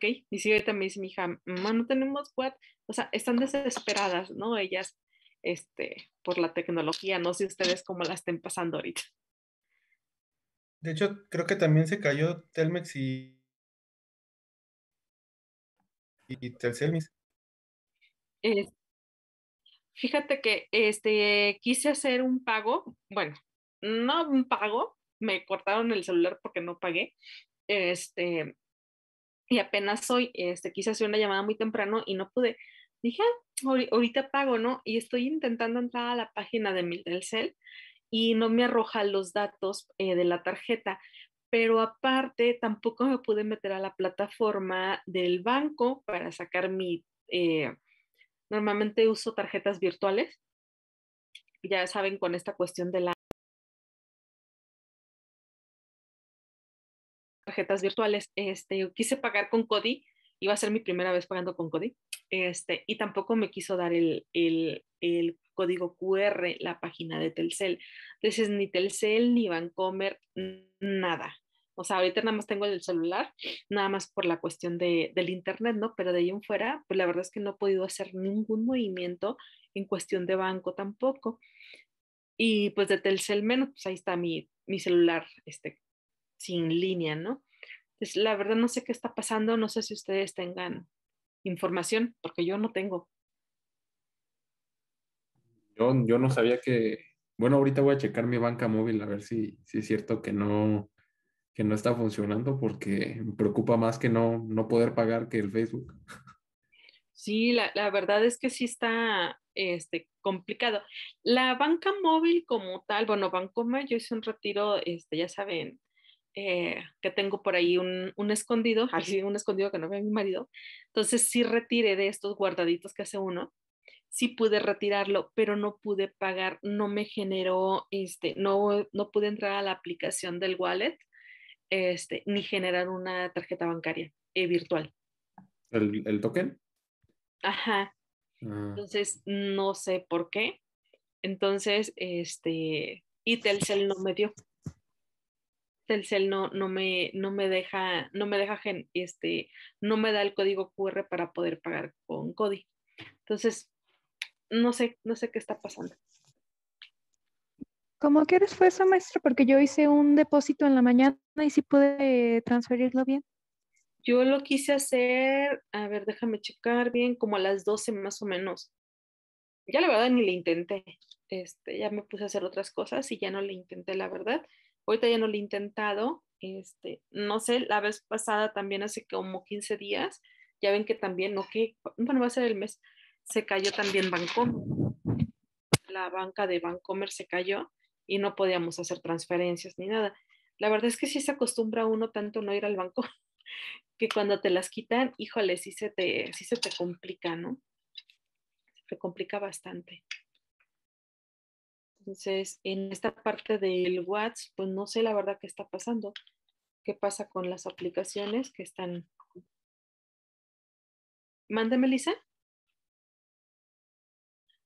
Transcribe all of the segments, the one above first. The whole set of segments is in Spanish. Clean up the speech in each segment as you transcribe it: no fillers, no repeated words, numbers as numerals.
ok. Y si ahorita me dice mi hija, mamá, no tenemos WhatsApp. O sea, están desesperadas, ¿no? Ellas, por la tecnología. No sé ustedes cómo la estén pasando ahorita. De hecho, creo que también se cayó Telmex y Telcel. Eh, Fíjate que quise hacer un pago, bueno, no un pago, me cortaron el celular porque no pagué. Este, y apenas hoy, quise hacer una llamada muy temprano y no pude. Dije, ahorita pago, ¿no? Y estoy intentando entrar a la página de mi Telcel y no me arroja los datos de la tarjeta. Pero aparte, tampoco me pude meter a la plataforma del banco para sacar normalmente uso tarjetas virtuales, ya saben, con esta cuestión de las tarjetas virtuales, quise pagar con CODI, iba a ser mi primera vez pagando con CODI, y tampoco me quiso dar el código QR, la página de Telcel. Entonces, ni Telcel, ni Bancomer, nada. O sea, ahorita nada más tengo el celular, nada más por la cuestión del internet, ¿no? Pero de ahí en fuera, pues la verdad es que no he podido hacer ningún movimiento en cuestión de banco tampoco. Y pues de Telcel menos, pues ahí está mi celular, sin línea, ¿no? Entonces, la verdad no sé qué está pasando, no sé si ustedes tengan información, porque yo no tengo. Yo no sabía bueno, ahorita voy a checar mi banca móvil a ver si es cierto que no está funcionando porque me preocupa más que no poder pagar que el Facebook. Sí, la verdad es que sí está complicado. La banca móvil como tal, bueno, Bancomer, yo hice un retiro, ya saben, que tengo por ahí un escondido, así un escondido que no ve mi marido. Entonces sí retiré de estos guardaditos que hace uno, sí pude retirarlo, pero no pude pagar, no me generó, no pude entrar a la aplicación del wallet, ni generar una tarjeta bancaria virtual. ¿El token? Ajá, Ah, entonces no sé por qué. Entonces, y Telcel no me dio. Telcel no me deja, no me da el código QR para poder pagar con CODI. Entonces, no sé qué está pasando. ¿Cómo que horas fue eso, maestro? Porque yo hice un depósito en la mañana y sí pude transferirlo bien. Yo lo quise hacer, a ver, déjame checar bien, como a las 12 más o menos. Ya la verdad ni le intenté. Ya me puse a hacer otras cosas y ya no le intenté, la verdad. Ahorita ya no le he intentado. No sé, la vez pasada también hace como 15 días, ya ven que también, no que, bueno, va a ser el mes, se cayó también Bancomer. La banca de Bancomer se cayó y no podíamos hacer transferencias ni nada. La verdad es que sí se acostumbra uno tanto no ir al banco que cuando te las quitan, híjole, sí se te complica, ¿no? Se te complica bastante. Entonces, en esta parte del WhatsApp, pues no sé la verdad qué está pasando, qué pasa con las aplicaciones que están. Mándame, Lisa.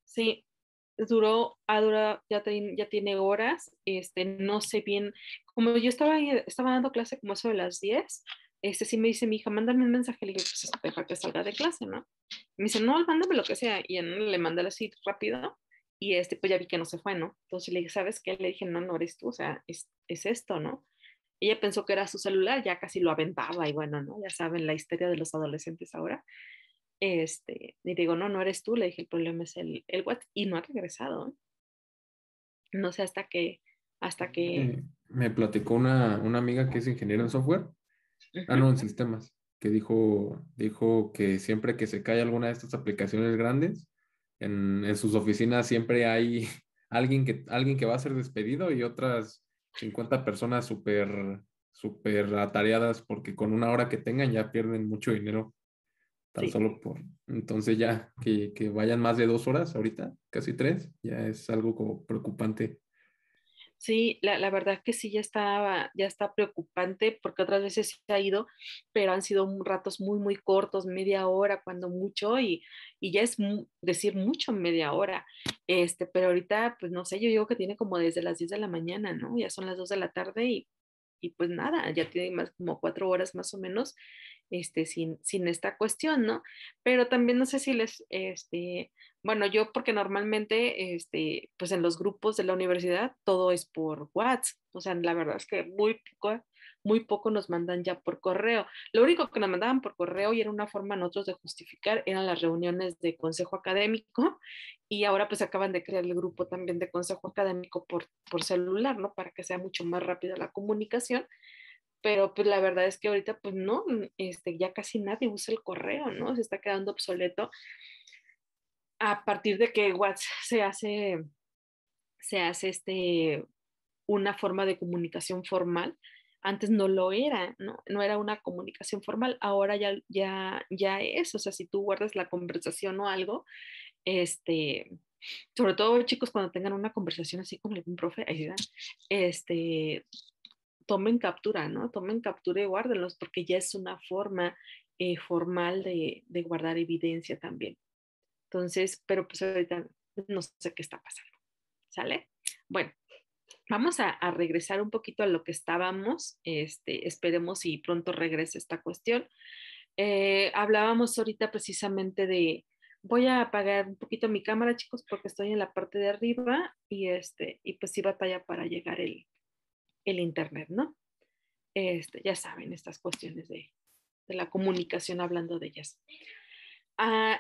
Sí, ya tiene horas, no sé bien, como yo estaba dando clase como eso de las 10, sí me dice mi hija, mándame un mensaje, le digo, pues deja que salga de clase, ¿no? Me dice, no, mándame lo que sea, y ya no le mandé así rápido, y pues ya vi que no se fue, ¿no? Entonces le dije, ¿sabes qué? Le dije, no, no eres tú, o sea, es esto, ¿no? Ella pensó que era su celular, ya casi lo aventaba, y bueno, ¿no? Ya saben la historia de los adolescentes ahora. Y digo, no, no eres tú, le dije, el problema es el WhatsApp, y no ha regresado, ¿eh? No sé hasta que, me platicó una amiga que es ingeniera en software, ujú, no, en sistemas, que dijo que siempre que se cae alguna de estas aplicaciones grandes, en sus oficinas siempre hay alguien que va a ser despedido y otras 50 personas súper atareadas porque con una hora que tengan ya pierden mucho dinero tan sí, solo por... Entonces ya que vayan más de 2 horas ahorita, casi 3, ya es algo como preocupante. sí, la verdad que sí, ya está preocupante porque otras veces se ha ido, pero han sido ratos muy, muy cortos, media hora cuando mucho, y ya es decir mucho media hora, pero ahorita, pues no sé, yo digo que tiene como desde las 10 de la mañana, ¿no? Ya son las 2 de la tarde y pues nada, ya tiene más como 4 horas más o menos sin esta cuestión, ¿no? Pero también no sé si bueno, yo porque normalmente, pues en los grupos de la universidad todo es por WhatsApp, o sea, la verdad es que muy poco nos mandan ya por correo. Lo único que nos mandaban por correo y era una forma nosotros de justificar eran las reuniones de consejo académico y ahora pues acaban de crear el grupo también de consejo académico por celular, ¿no? Para que sea mucho más rápida la comunicación, pero pues la verdad es que ahorita pues no, ya casi nadie usa el correo, ¿no? Se está quedando obsoleto a partir de que WhatsApp se hace una forma de comunicación formal. Antes no lo era, ¿no? No era una comunicación formal, ahora ya es, o sea, si tú guardas la conversación o algo, este, sobre todo chicos cuando tengan una conversación así con algún profe, ahí dan, este, tomen captura, ¿no? Tomen captura y guárdenlos porque ya es una forma formal de guardar evidencia también. Entonces, pero pues ahorita no sé qué está pasando, ¿sale? Bueno, vamos a regresar un poquito a lo que estábamos, esperemos y pronto regrese esta cuestión. Hablábamos ahorita precisamente voy a apagar un poquito mi cámara, chicos, porque estoy en la parte de arriba y pues sí batalla para llegar el internet, ¿no? Ya saben, estas cuestiones de la comunicación, hablando de ellas.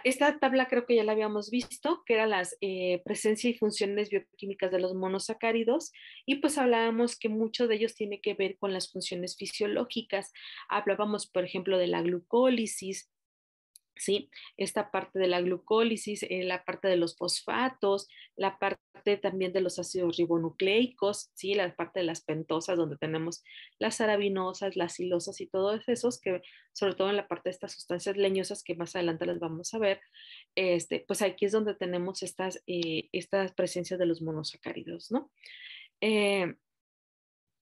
Esta tabla creo que ya la habíamos visto, que era las presencia y funciones bioquímicas de los monosacáridos, y pues hablábamos que mucho de ellos tiene que ver con las funciones fisiológicas. Hablábamos, por ejemplo, de la glucólisis, ¿sí? Esta parte de la glucólisis, la parte de los fosfatos, la parte también de los ácidos ribonucleicos, ¿sí? La parte de las pentosas, donde tenemos las arabinosas, las silosas y todos esos, que sobre todo en la parte de estas sustancias leñosas, que más adelante las vamos a ver, pues aquí es donde tenemos estas presencias de los monosacáridos, ¿no?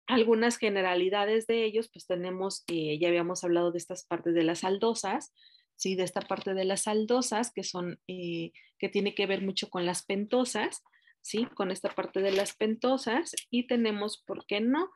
Algunas generalidades de ellos, pues tenemos, ya habíamos hablado de estas partes de las aldosas, ¿sí? De esta parte de las aldosas, que tiene que ver mucho con las pentosas, ¿sí? Con esta parte de las pentosas, y tenemos, ¿por qué no?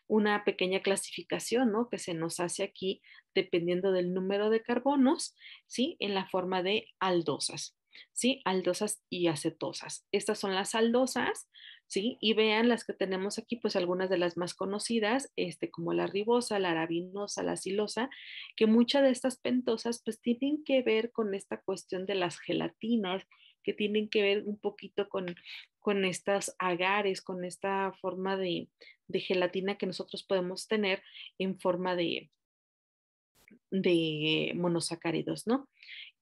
Una pequeña clasificación, ¿no? Que se nos hace aquí dependiendo del número de carbonos, ¿sí? En la forma de aldosas, ¿sí? Aldosas y acetosas. Estas son las aldosas, ¿sí? Y vean las que tenemos aquí, pues algunas de las más conocidas, como la ribosa, la arabinosa, la silosa, que muchas de estas pentosas pues tienen que ver con esta cuestión de las gelatinas, que tienen que ver un poquito con estas agares, con esta forma de gelatina que nosotros podemos tener en forma de monosacáridos, ¿no?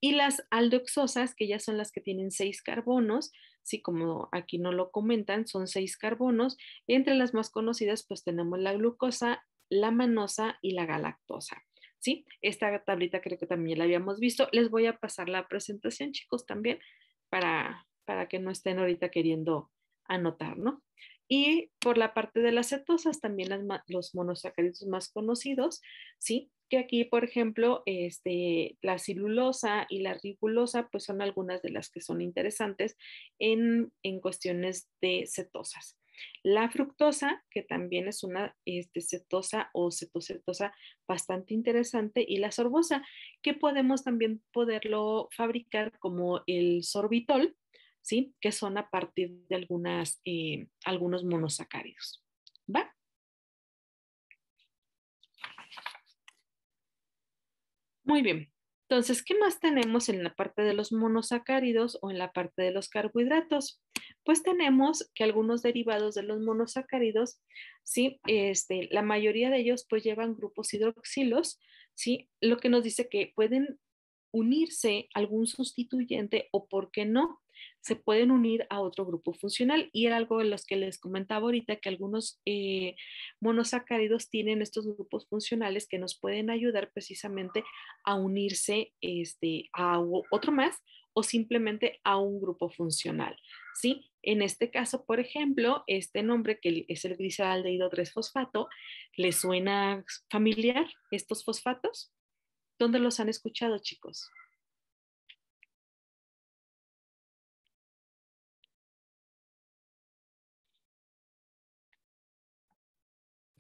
Y las aldoxosas, que ya son las que tienen 6 carbonos, sí, como aquí no lo comentan, son 6 carbonos. Entre las más conocidas, pues tenemos la glucosa, la manosa y la galactosa. ¿Sí? Esta tablita creo que también la habíamos visto. Les voy a pasar la presentación, chicos, también, para que no estén ahorita queriendo anotar, ¿no? Y por la parte de las cetosas, también los monosacáridos más conocidos, ¿sí? Que aquí, por ejemplo, la celulosa y la ribulosa, pues son algunas de las que son interesantes en cuestiones de cetosas. La fructosa, que también es una cetosa o cetosetosa bastante interesante, y la sorbosa, que podemos también poderlo fabricar como el sorbitol, ¿sí? Que son a partir de algunos monosacáridos. ¿Va? Muy bien. Entonces, ¿qué más tenemos en la parte de los monosacáridos o en la parte de los carbohidratos? Pues tenemos que algunos derivados de los monosacáridos, sí, la mayoría de ellos pues llevan grupos hidroxilos, sí, lo que nos dice que pueden unirse a algún sustituyente o, ¿por qué no? Se pueden unir a otro grupo funcional, y era algo de los que les comentaba ahorita, que algunos monosacáridos tienen estos grupos funcionales que nos pueden ayudar precisamente a unirse a otro más o simplemente a un grupo funcional, ¿sí? En este caso, por ejemplo, este nombre que es el glisaldehído 3-fosfato, ¿les suena familiar estos fosfatos? ¿Dónde los han escuchado, chicos?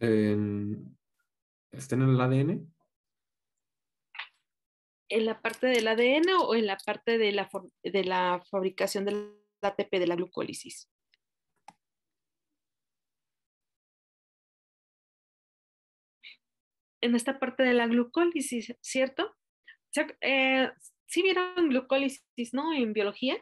En- ¿Está en el ADN? ¿En la parte del ADN o en la parte de la fabricación del ATP, de la glucólisis? En esta parte de la glucólisis, ¿cierto? O sea, sí vieron glucólisis, ¿no? En biología.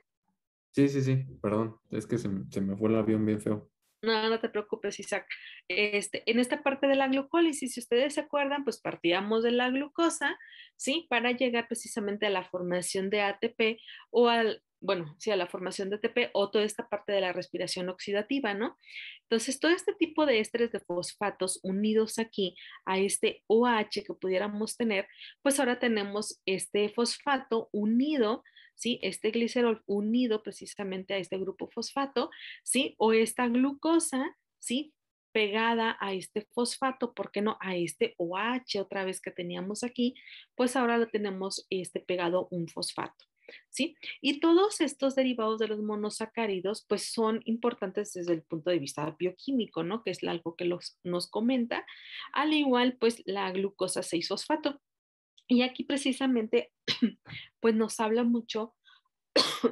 Sí, sí, sí, perdón, es que se me fue el avión bien feo. No, no te preocupes, Isaac. En esta parte de la glucólisis, si ustedes se acuerdan, pues partíamos de la glucosa, ¿sí? Para llegar precisamente a la formación de ATP o bueno, sí, a la formación de ATP o toda esta parte de la respiración oxidativa, ¿no? Entonces, todo este tipo de ésteres de fosfatos unidos aquí a este OH que pudiéramos tener, pues ahora tenemos este fosfato unido, ¿sí? Este glicerol unido precisamente a este grupo fosfato, ¿sí? O esta glucosa, ¿sí? Pegada a este fosfato, ¿por qué no? A este OH otra vez que teníamos aquí, pues ahora lo tenemos pegado un fosfato. ¿Sí? Y todos estos derivados de los monosacáridos, pues son importantes desde el punto de vista bioquímico, ¿no? Que es algo que nos comenta, al igual, pues la glucosa 6-fosfato. Y aquí precisamente, pues nos habla mucho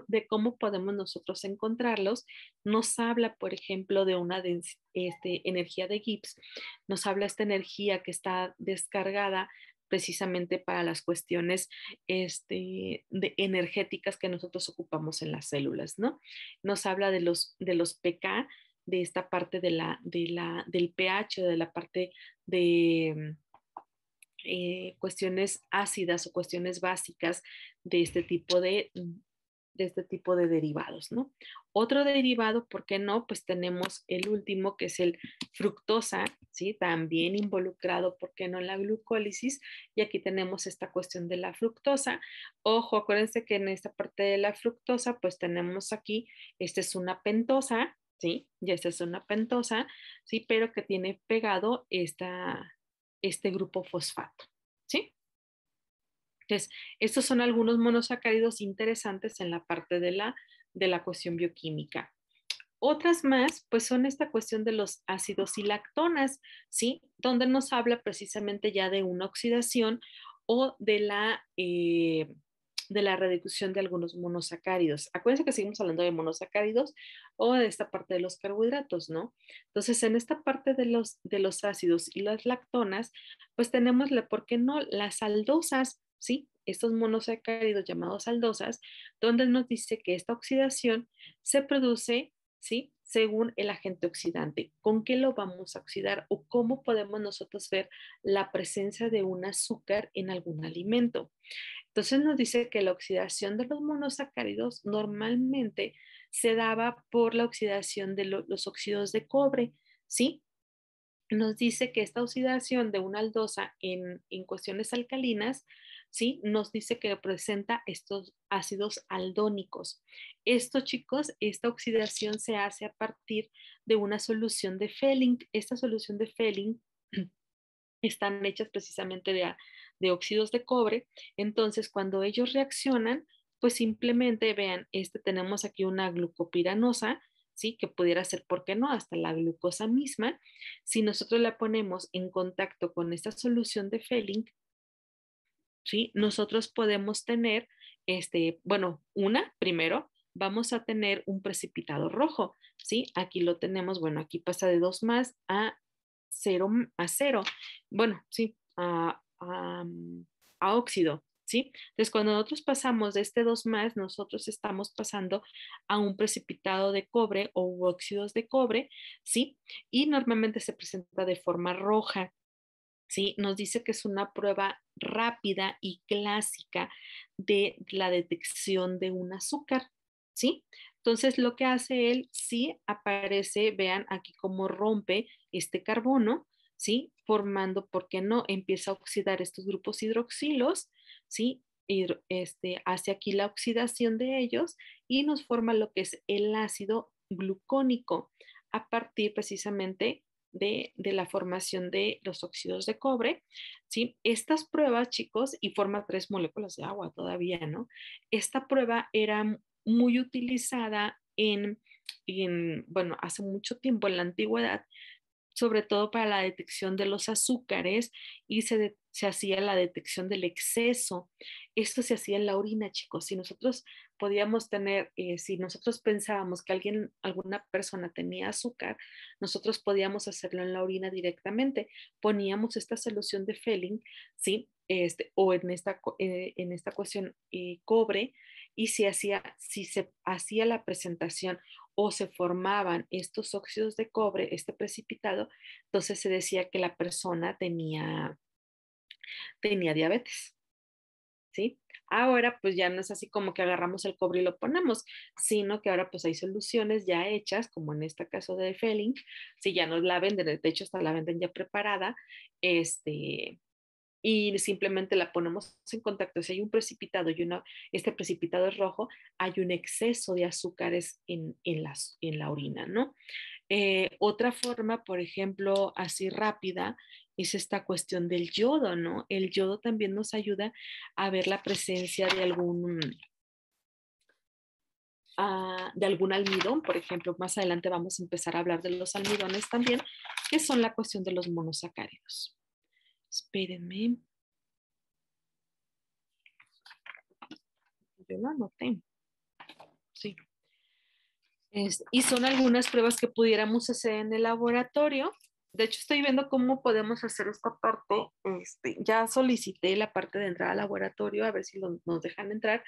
de cómo podemos nosotros encontrarlos. Nos habla, por ejemplo, de una energía de Gibbs, nos habla esta energía que está descargada precisamente para las cuestiones energéticas que nosotros ocupamos en las células, ¿no? Nos habla de los pK, de esta parte del pH, de la parte de cuestiones ácidas o cuestiones básicas de este tipo de derivados, ¿no? Otro derivado, ¿por qué no? Pues tenemos el último, que es el fructosa, ¿sí? También involucrado, ¿por qué no? En la glucólisis. Y aquí tenemos esta cuestión de la fructosa. Ojo, acuérdense que en esta parte de la fructosa, pues tenemos aquí, esta es una pentosa, ¿sí? Ya esta es una pentosa, ¿sí? Pero que tiene pegado este grupo fosfato, ¿sí? Entonces, estos son algunos monosacáridos interesantes en la parte de la cuestión bioquímica. Otras más, pues son esta cuestión de los ácidos y lactonas, ¿sí? Donde nos habla precisamente ya de una oxidación o de la reducción de algunos monosacáridos. Acuérdense que seguimos hablando de monosacáridos o de esta parte de los carbohidratos, ¿no? Entonces, en esta parte de los ácidos y las lactonas, pues tenemos, ¿por qué no? Las aldosas, ¿sí? Estos monosacáridos llamados aldosas, donde nos dice que esta oxidación se produce, ¿sí? Según el agente oxidante. ¿Con qué lo vamos a oxidar o cómo podemos nosotros ver la presencia de un azúcar en algún alimento? Entonces nos dice que la oxidación de los monosacáridos normalmente se daba por la oxidación de los óxidos de cobre, ¿sí? Nos dice que esta oxidación de una aldosa en cuestiones alcalinas, ¿sí? Nos dice que presenta estos ácidos aldónicos. Esto, chicos, esta oxidación se hace a partir de una solución de Fehling. Esta solución de Fehling están hechas precisamente de óxidos de cobre. Entonces, cuando ellos reaccionan, pues simplemente vean, tenemos aquí una glucopiranosa, ¿sí? Que pudiera ser, ¿por qué no? Hasta la glucosa misma. Si nosotros la ponemos en contacto con esta solución de Fehling, ¿sí? Nosotros podemos tener, bueno, primero, vamos a tener un precipitado rojo, ¿sí? Aquí lo tenemos, bueno, aquí pasa de 2 más a 0, a 0. Bueno, sí, a óxido, ¿sí? Entonces, cuando nosotros pasamos de este 2 más, nosotros estamos pasando a un precipitado de cobre o óxidos de cobre, ¿sí? Y normalmente se presenta de forma roja. ¿Sí? Nos dice que es una prueba rápida y clásica de la detección de un azúcar, ¿sí? Entonces, lo que hace él, sí aparece, vean aquí cómo rompe este carbono, ¿sí? Formando, ¿por qué no? Empieza a oxidar estos grupos hidroxilos, ¿sí? Y hace aquí la oxidación de ellos y nos forma lo que es el ácido glucónico a partir precisamente de la formación de los óxidos de cobre, ¿sí? Estas pruebas, chicos, y forma 3 moléculas de agua todavía, ¿no? Esta prueba era muy utilizada bueno, hace mucho tiempo, en la antigüedad, sobre todo para la detección de los azúcares y se hacía la detección del exceso. Esto se hacía en la orina, chicos. Si nosotros podíamos tener, si nosotros pensábamos que alguna persona tenía azúcar, nosotros podíamos hacerlo en la orina directamente. Poníamos esta solución de Fehling, ¿sí? O en esta cuestión cobre, y si se hacía la presentación o se formaban estos óxidos de cobre, este precipitado, entonces se decía que la persona tenía diabetes, ¿sí? Ahora pues ya no es así como que agarramos el cobre y lo ponemos, sino que ahora pues hay soluciones ya hechas, como en este caso de Fehling, si ya nos la venden, de hecho hasta la venden ya preparada, y simplemente la ponemos en contacto. Si hay un precipitado y este precipitado es rojo, hay un exceso de azúcares en la orina, ¿no? Otra forma, por ejemplo, así rápida, es esta cuestión del yodo, ¿no? El yodo también nos ayuda a ver la presencia de algún almidón, por ejemplo. Más adelante vamos a empezar a hablar de los almidones también, que son la cuestión de los monosacáridos. Espérenme. Yo lo anoté. Sí. Y son algunas pruebas que pudiéramos hacer en el laboratorio. De hecho, estoy viendo cómo podemos hacer esta parte. Ya solicité la parte de entrar al laboratorio, a ver si nos dejan entrar.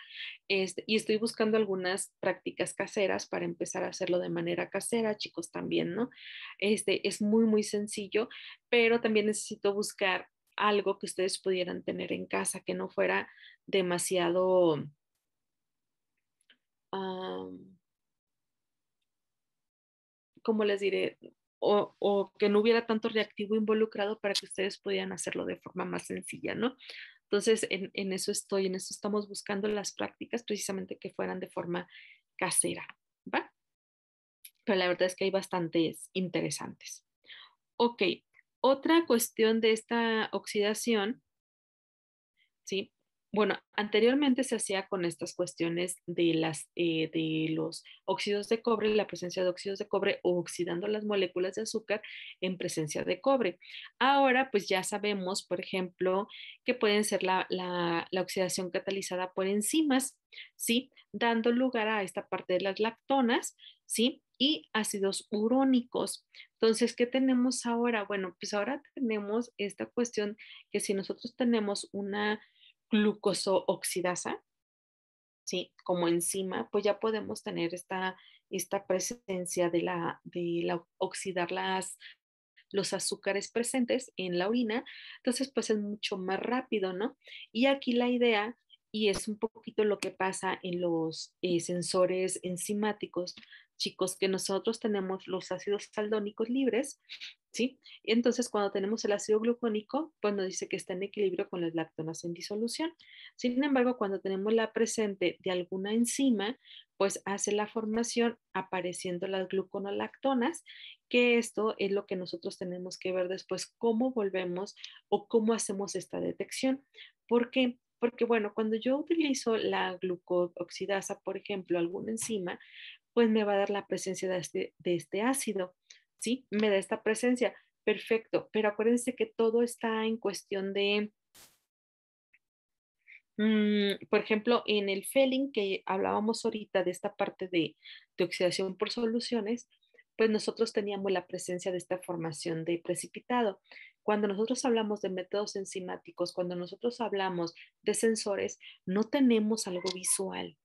Y estoy buscando algunas prácticas caseras para empezar a hacerlo de manera casera, chicos, también, ¿no? Es muy, muy sencillo, pero también necesito buscar algo que ustedes pudieran tener en casa, que no fuera demasiado... ¿cómo les diré? O que no hubiera tanto reactivo involucrado para que ustedes pudieran hacerlo de forma más sencilla, ¿no? Entonces, en eso estoy, en eso estamos buscando las prácticas precisamente que fueran de forma casera, ¿va? Pero la verdad es que hay bastantes interesantes. Ok, otra cuestión de esta oxidación, ¿sí? Bueno, anteriormente se hacía con estas cuestiones de los óxidos de cobre, la presencia de óxidos de cobre o oxidando las moléculas de azúcar en presencia de cobre. Ahora, pues ya sabemos, por ejemplo, que pueden ser la oxidación catalizada por enzimas, ¿sí? Dando lugar a esta parte de las lactonas, ¿sí? Y ácidos urónicos. Entonces, ¿qué tenemos ahora? Bueno, pues ahora tenemos esta cuestión que si nosotros tenemos una glucosooxidasa, ¿sí? Como enzima, pues ya podemos tener esta presencia de oxidar los azúcares presentes en la orina, entonces pues es mucho más rápido, ¿no? Y aquí la idea, y es un poquito lo que pasa en los sensores enzimáticos, chicos, que nosotros tenemos los ácidos saldónicos libres, ¿sí? Entonces cuando tenemos el ácido glucónico, pues nos dice que está en equilibrio con las lactonas en disolución. Sin embargo, cuando tenemos la presente de alguna enzima, pues hace la formación apareciendo las gluconolactonas, que esto es lo que nosotros tenemos que ver después, cómo volvemos o cómo hacemos esta detección. ¿Por qué? Porque, bueno, cuando yo utilizo la glucooxidasa, por ejemplo, alguna enzima, pues me va a dar la presencia de este ácido, ¿sí? Me da esta presencia. Perfecto, pero acuérdense que todo está en cuestión de, por ejemplo, en el Fehling que hablábamos ahorita de esta parte de oxidación por soluciones, pues nosotros teníamos la presencia de esta formación de precipitado. Cuando nosotros hablamos de métodos enzimáticos, cuando nosotros hablamos de sensores, no tenemos algo visual.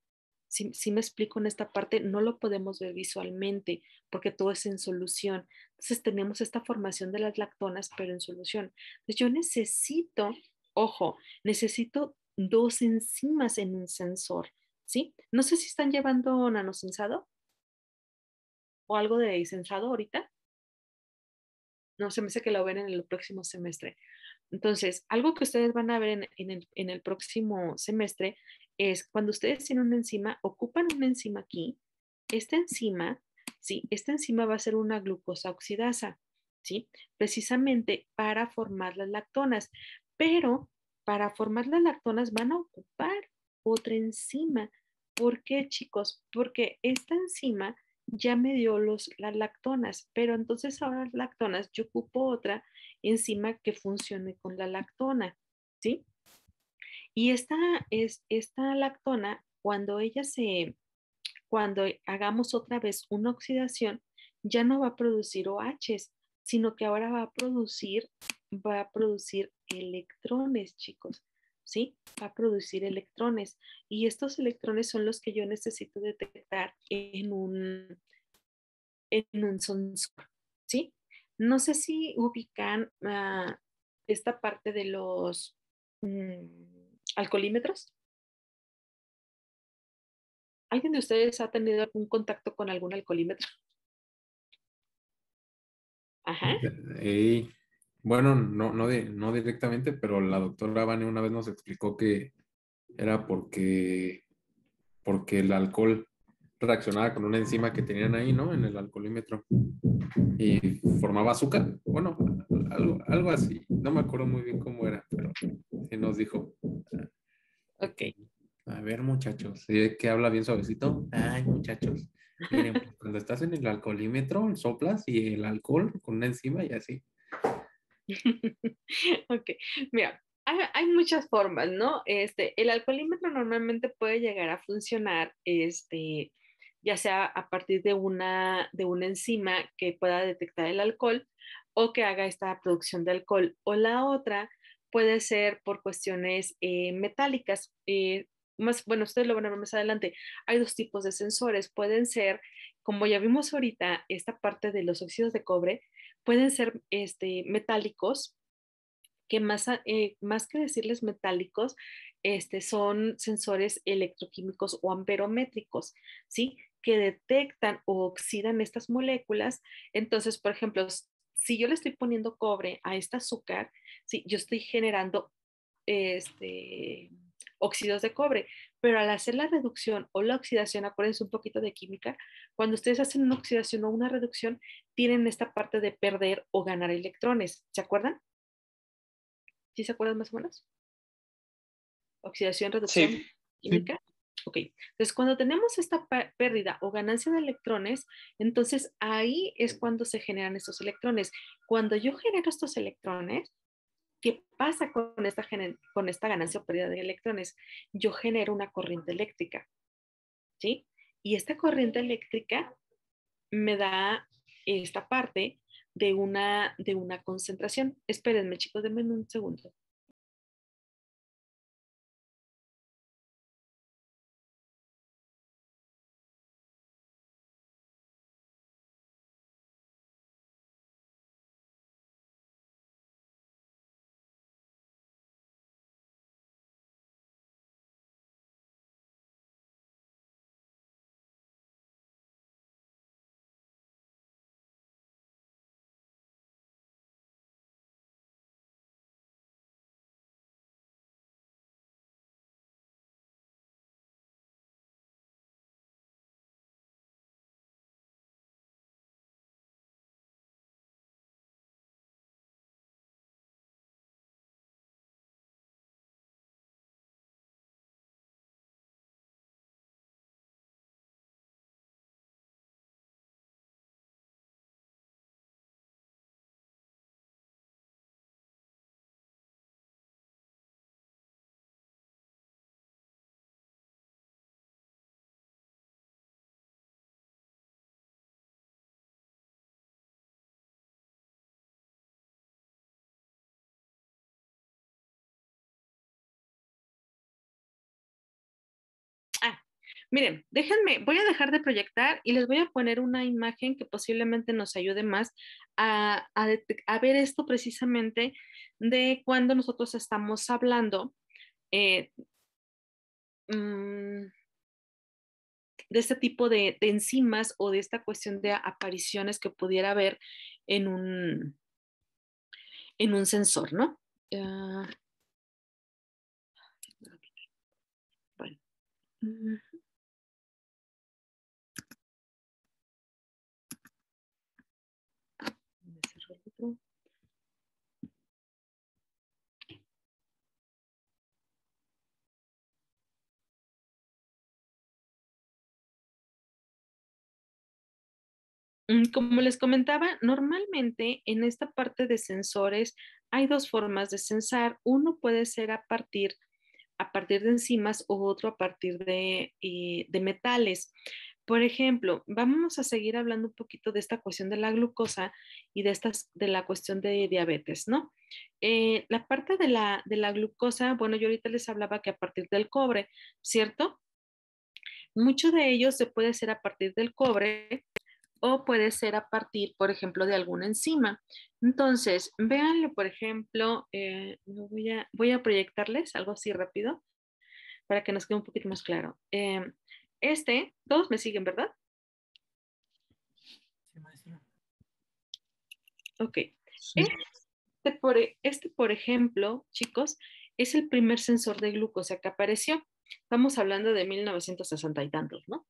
Si me explico en esta parte, no lo podemos ver visualmente porque todo es en solución. Entonces tenemos esta formación de las lactonas, pero en solución. Entonces yo necesito, ojo, necesito dos enzimas en un sensor, ¿sí? No sé si están llevando nanosensado o algo de sensado ahorita. No, se me hace que lo ven en el próximo semestre. Entonces, algo que ustedes van a ver en el próximo semestre es cuando ustedes tienen una enzima, ocupan una enzima aquí. Esta enzima, ¿sí? Esta enzima va a ser una glucosa oxidasa, ¿sí? Precisamente para formar las lactonas. Pero para formar las lactonas van a ocupar otra enzima. ¿Por qué, chicos? Porque esta enzima ya me dio las lactonas, pero entonces ahora las lactonas yo ocupo otra enzima que funcione con la lactona, ¿sí? Y esta lactona, cuando hagamos otra vez una oxidación, ya no va a producir OHs, sino que ahora va a producir electrones, chicos, ¿sí? Va a producir electrones. Y estos electrones son los que yo necesito detectar en un sensor, ¿sí? No sé si ubican esta parte de los alcoholímetros. ¿Alguien de ustedes ha tenido algún contacto con algún alcoholímetro? Ajá. Y, bueno, no directamente, pero la doctora Vane una vez nos explicó que era porque el alcohol reaccionaba con una enzima que tenían ahí, ¿no? En el alcoholímetro y formaba azúcar. Bueno, algo así. No me acuerdo muy bien cómo era, pero sí nos dijo. Ok. A ver, muchachos, ¿sí que habla bien suavecito? Ay, muchachos, miren, pues, cuando estás en el alcoholímetro, soplas y el alcohol con una enzima y así. Ok, mira, hay muchas formas, ¿no? El alcoholímetro normalmente puede llegar a funcionar, ya sea a partir de una enzima que pueda detectar el alcohol o que haga esta producción de alcohol. O la otra puede ser por cuestiones metálicas. Bueno, ustedes lo van a ver más adelante. Hay dos tipos de sensores. Pueden ser, como ya vimos ahorita, esta parte de los óxidos de cobre, pueden ser metálicos que más que decirles metálicos, son sensores electroquímicos o amperométricos, ¿sí? Que detectan o oxidan estas moléculas. Entonces, por ejemplo, si yo le estoy poniendo cobre a este azúcar, ¿sí? Yo estoy generando este, óxidos de cobre, pero al hacer la reducción o la oxidación, acuérdense un poquito de química, cuando ustedes hacen una oxidación o una reducción, tienen esta parte de perder o ganar electrones, ¿se acuerdan? ¿Sí se acuerdan más o menos? Oxidación, reducción Sí, sí. química. Ok, entonces cuando tenemos esta pérdida o ganancia de electrones, entonces ahí es cuando se generan estos electrones. Cuando yo genero estos electrones, ¿qué pasa con esta ganancia o pérdida de electrones? Yo genero una corriente eléctrica, ¿sí? Y esta corriente eléctrica me da esta parte de una concentración. Espérenme, chicos, denme un segundo. Ah, miren, voy a dejar de proyectar y les voy a poner una imagen que posiblemente nos ayude más a ver esto precisamente de cuando nosotros estamos hablando eh, mm, de este tipo de enzimas o de esta cuestión de apariciones que pudiera haber en un sensor, ¿no? Ah, bueno. Mm, me cerró el otro. Como les comentaba, normalmente en esta parte de sensores hay dos formas de sensar. Uno puede ser a partir de enzimas o otro a partir de metales. Por ejemplo, vamos a seguir hablando un poquito de esta cuestión de la glucosa y de la cuestión de diabetes, ¿no? La parte de la glucosa, bueno, yo ahorita les hablaba que a partir del cobre, ¿cierto? Mucho de ello se puede hacer a partir del cobre o puede ser a partir, por ejemplo, de alguna enzima. Entonces, véanlo, por ejemplo, voy a proyectarles algo así rápido para que nos quede un poquito más claro. Todos me siguen, ¿verdad? Sí, maestra. Ok. Sí. Por ejemplo, chicos, es el primer sensor de glucosa que apareció. Estamos hablando de 1960 y tantos, ¿no?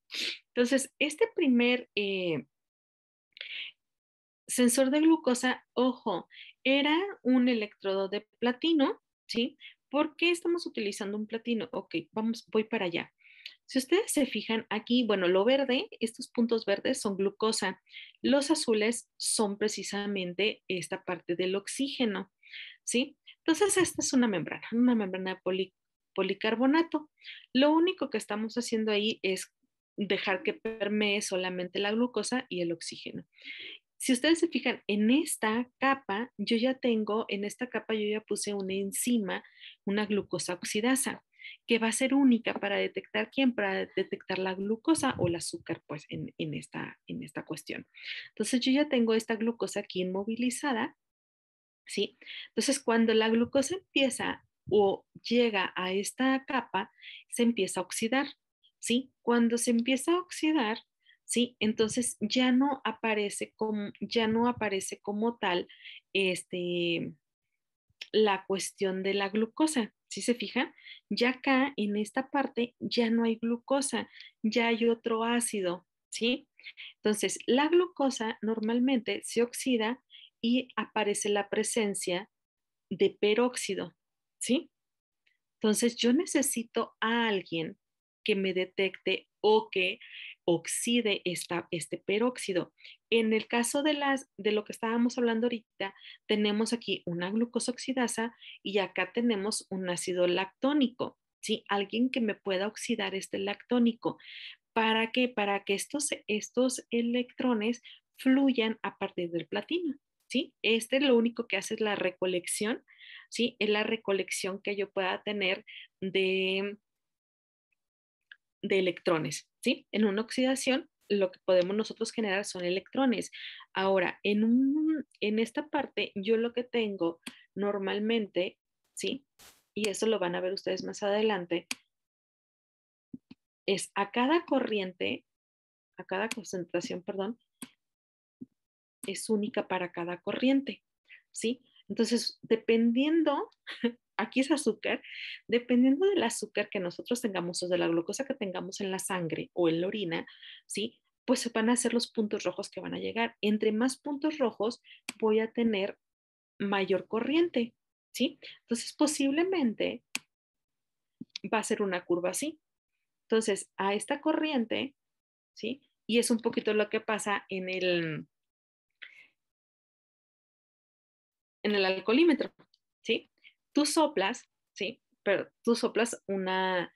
Entonces, este primer sensor de glucosa, ojo, era un electrodo de platino, ¿sí? ¿Por qué estamos utilizando un platino? Ok, voy para allá. Si ustedes se fijan aquí, bueno, lo verde, estos puntos verdes son glucosa. Los azules son precisamente esta parte del oxígeno, ¿sí? Entonces, esta es una membrana de policarbonato. Lo único que estamos haciendo ahí es dejar que permee solamente la glucosa y el oxígeno. Si ustedes se fijan en esta capa, en esta capa yo ya puse una enzima, una glucosa oxidasa, que va a ser única para detectar quién, para detectar la glucosa o el azúcar, pues en esta cuestión. Entonces yo ya tengo esta glucosa aquí inmovilizada, ¿sí? Entonces cuando la glucosa empieza o llega a esta capa, se empieza a oxidar, ¿sí? Cuando se empieza a oxidar, ¿sí? Entonces ya no aparece como tal este, la cuestión de la glucosa. ¿Sí se fijan? Ya acá en esta parte ya no hay glucosa, ya hay otro ácido, ¿sí? Entonces, la glucosa normalmente se oxida y aparece la presencia de peróxido, ¿sí? Entonces, yo necesito a alguien que me detecte o que oxide este peróxido. En el caso de lo que estábamos hablando ahorita, tenemos aquí una glucosa oxidasa y acá tenemos un ácido lactónico, ¿sí? Alguien que me pueda oxidar este lactónico. ¿Para qué? Para que estos electrones fluyan a partir del platino, ¿sí? Lo único que hace es la recolección, ¿sí? Es la recolección que yo pueda tener de, de electrones, ¿sí? En una oxidación, lo que podemos nosotros generar son electrones. Ahora, en esta parte, yo lo que tengo normalmente, ¿sí? Y eso lo van a ver ustedes más adelante, es a cada concentración, perdón, es única para cada corriente, ¿sí? Entonces, dependiendo, aquí es azúcar, dependiendo del azúcar que nosotros tengamos o de la glucosa que tengamos en la sangre o en la orina, ¿sí? Pues van a ser los puntos rojos que van a llegar. Entre más puntos rojos voy a tener mayor corriente, ¿sí? Entonces, posiblemente va a ser una curva así. Entonces, a esta corriente, ¿sí? Y es un poquito lo que pasa en el alcoholímetro, ¿sí? Tú soplas, ¿sí? Pero tú soplas una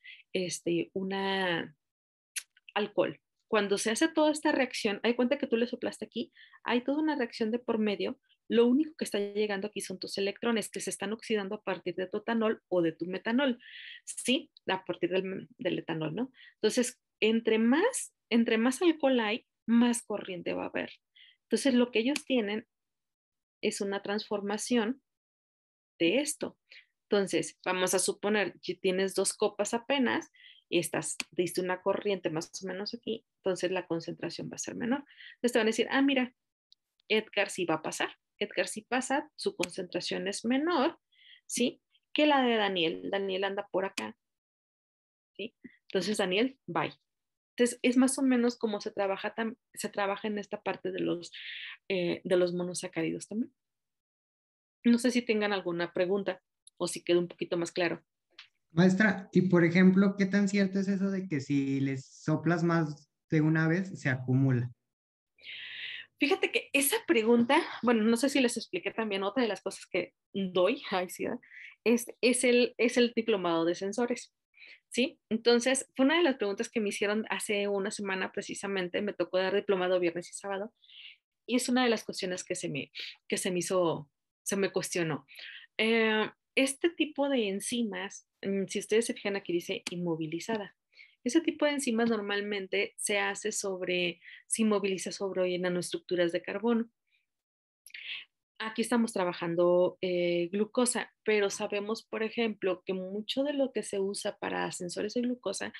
alcohol. Cuando se hace toda esta reacción, hay cuenta que tú le soplaste aquí, hay toda una reacción de por medio. Lo único que está llegando aquí son tus electrones que se están oxidando a partir de tu etanol o de tu metanol, ¿sí? A partir del etanol, ¿no? Entonces, entre más alcohol hay, más corriente va a haber. Entonces, lo que ellos tienen es una transformación de esto. Entonces, vamos a suponer que tienes dos copas apenas y diste una corriente más o menos aquí, entonces la concentración va a ser menor. Entonces te van a decir, ah, mira, Edgar sí va a pasar. Edgar sí pasa, su concentración es menor, ¿sí? Que la de Daniel. Daniel anda por acá, ¿sí? Entonces, Daniel, bye. Entonces, es más o menos como se trabaja en esta parte de los monosacáridos también. No sé si tengan alguna pregunta o si quedó un poquito más claro. Maestra, y por ejemplo, ¿qué tan cierto es eso de que si les soplas más de una vez, se acumula? Fíjate que esa pregunta, bueno, no sé si les expliqué también otra de las cosas que doy, ay, sí, ¿verdad? Es el diplomado de sensores, ¿sí? Entonces, fue una de las preguntas que me hicieron hace una semana precisamente, me tocó dar diplomado viernes y sábado, y es una de las cuestiones que se me hizo, se me cuestionó. Este tipo de enzimas, si ustedes se fijan aquí dice inmovilizada. Ese tipo de enzimas normalmente se hace se inmoviliza sobre nanoestructuras de carbono. Aquí estamos trabajando glucosa, pero sabemos, por ejemplo, que mucho de lo que se usa para sensores de glucosa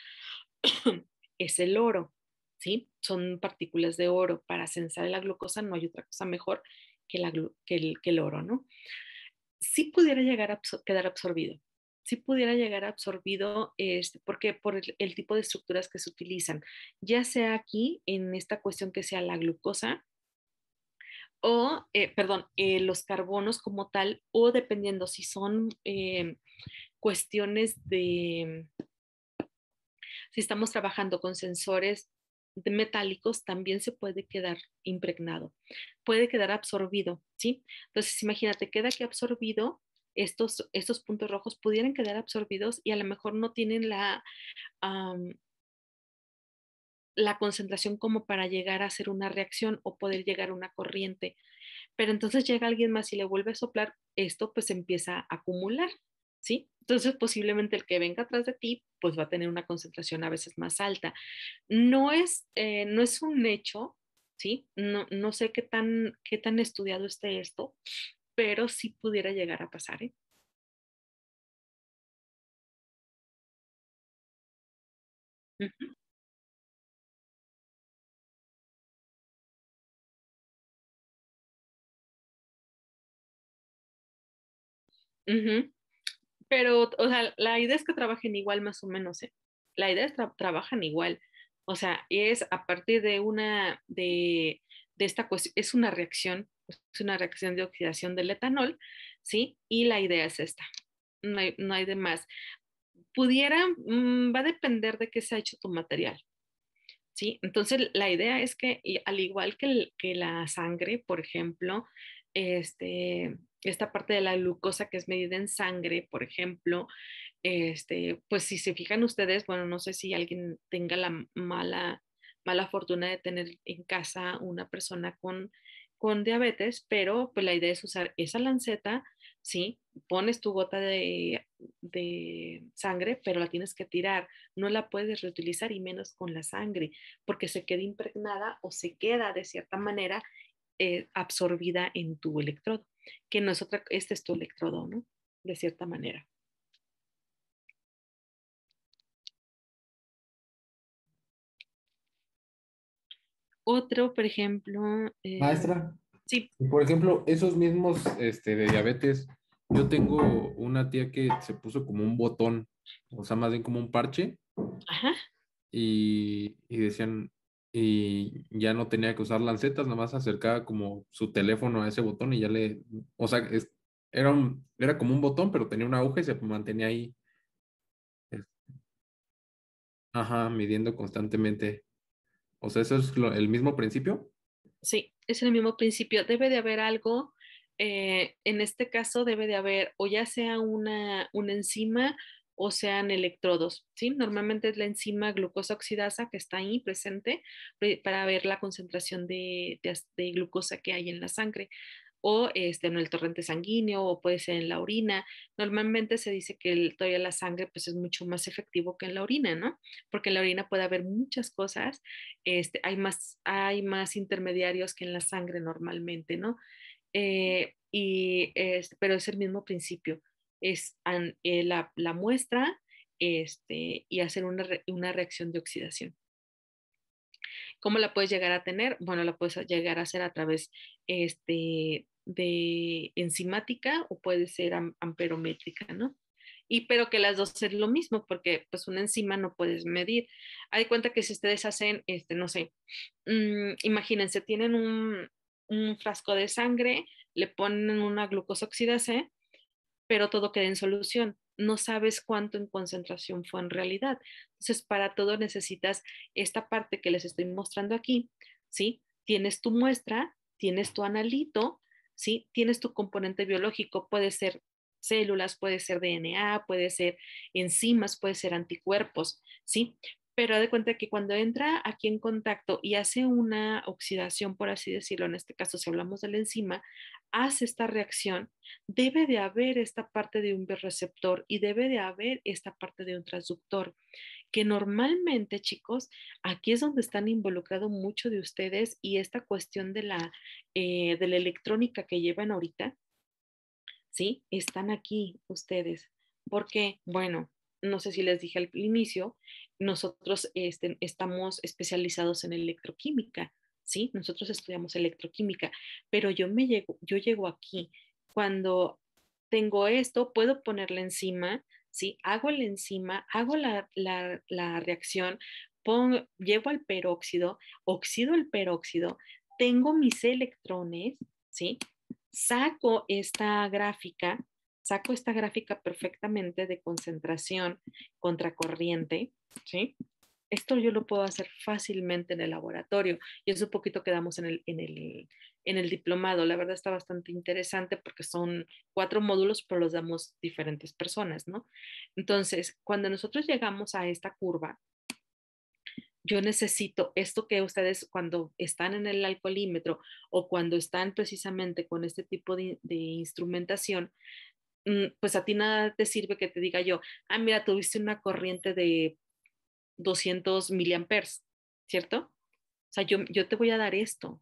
es el oro, ¿sí? Son partículas de oro. Para sensar la glucosa no hay otra cosa mejor que el oro, ¿no? Sí pudiera llegar a quedar absorbido. Sí pudiera llegar absorbido, porque por el tipo de estructuras que se utilizan, ya sea aquí en esta cuestión que sea la glucosa o, perdón, los carbonos como tal, o dependiendo si son cuestiones si estamos trabajando con sensores metálicos, también se puede quedar impregnado, puede quedar absorbido, ¿sí? Entonces, imagínate, queda aquí absorbido, estos puntos rojos pudieran quedar absorbidos y a lo mejor no tienen um, la concentración como para llegar a hacer una reacción o poder llegar a una corriente. Pero entonces llega alguien más y le vuelve a soplar, esto pues empieza a acumular, ¿sí? Entonces posiblemente el que venga atrás de ti pues va a tener una concentración a veces más alta. No es un hecho, ¿sí? No sé qué tan estudiado esté esto, pero sí pudiera llegar a pasar, ¿eh? Ujú, ujú. Pero, o sea, la idea es que trabajen igual más o menos, ¿eh? La idea es trabajan igual. O sea, es a partir de esta cuestión, es una reacción de oxidación del etanol, ¿sí? Y la idea es esta. No hay de más. Va a depender de qué se ha hecho tu material. ¿Sí? Entonces, la idea es que, y al igual que la sangre, por ejemplo, esta parte de la glucosa que es medida en sangre, por ejemplo, pues si se fijan ustedes, bueno, no sé si alguien tenga la mala fortuna de tener en casa una persona con diabetes, pero pues la idea es usar esa lanceta, ¿sí? Pones tu gota de sangre, pero la tienes que tirar, no la puedes reutilizar y menos con la sangre, porque se queda impregnada o se queda de cierta manera absorbida en tu electrodo, que no es otra, este es tu electrodo, ¿no? De cierta manera. Otro, por ejemplo, Maestra, sí, y por ejemplo, esos mismos de diabetes, yo tengo una tía que se puso como un botón, o sea, más bien como un parche, ajá, y decían, y ya no tenía que usar lancetas, nada más acercaba como su teléfono a ese botón y ya o sea, era como un botón, pero tenía una aguja y se mantenía ahí, es- ajá, midiendo constantemente. O sea, eso es el mismo principio. sí, es el mismo principio. Debe de haber algo, en este caso debe de haber o ya sea una enzima o sean electrodos, ¿sí? Normalmente es la enzima glucosa oxidasa que está ahí presente para ver la concentración de glucosa que hay en la sangre o en el torrente sanguíneo o puede ser en la orina. Normalmente se dice que todavía la sangre pues es mucho más efectivo que en la orina, ¿no? Porque en la orina puede haber muchas cosas, hay más intermediarios que en la sangre normalmente, ¿no? Pero es el mismo principio, es la muestra y hacer una reacción de oxidación. ¿Cómo la puedes llegar a tener? Bueno, la puedes llegar a hacer a través de enzimática o puede ser amperométrica, ¿no? Pero que las dos es lo mismo, porque pues una enzima no puedes medir. Hay cuenta que si ustedes hacen, no sé, imagínense, tienen un frasco de sangre, le ponen una glucosa oxidase, pero todo queda en solución. No sabes cuánto en concentración fue en realidad. Entonces, para todo necesitas esta parte que les estoy mostrando aquí, ¿sí? tienes tu muestra, tienes tu analito, ¿sí? Tienes tu componente biológico, puede ser células, puede ser DNA, puede ser enzimas, puede ser anticuerpos, ¿sí? Pero haz de cuenta que cuando entra aquí en contacto y hace una oxidación, por así decirlo, en este caso si hablamos de la enzima, hace esta reacción, debe de haber esta parte de un bioreceptor y debe de haber esta parte de un transductor, que normalmente, chicos, aquí es donde están involucrados muchos de ustedes y esta cuestión de la electrónica que llevan ahorita, ¿sí? Están aquí ustedes. Porque, bueno, no sé si les dije al inicio, nosotros estamos especializados en electroquímica, ¿sí? Nosotros estudiamos electroquímica, pero yo llego aquí cuando tengo esto, puedo ponerle encima, ¿sí? Hago la enzima, hago la reacción, llego al peróxido, oxido el peróxido, tengo mis electrones, ¿sí? Saco esta gráfica, saco esta gráfica perfectamente de concentración contracorriente, ¿sí? Esto yo lo puedo hacer fácilmente en el laboratorio y es un poquito que damos en el diplomado. La verdad está bastante interesante porque son 4 módulos, pero los damos diferentes personas, ¿no? Entonces, cuando nosotros llegamos a esta curva, yo necesito esto que ustedes cuando están en el alcoholímetro o cuando están precisamente con este tipo de instrumentación, pues a ti nada te sirve que te diga yo, ah, mira, tuviste una corriente de 200 miliamperes, ¿cierto? O sea, yo te voy a dar esto,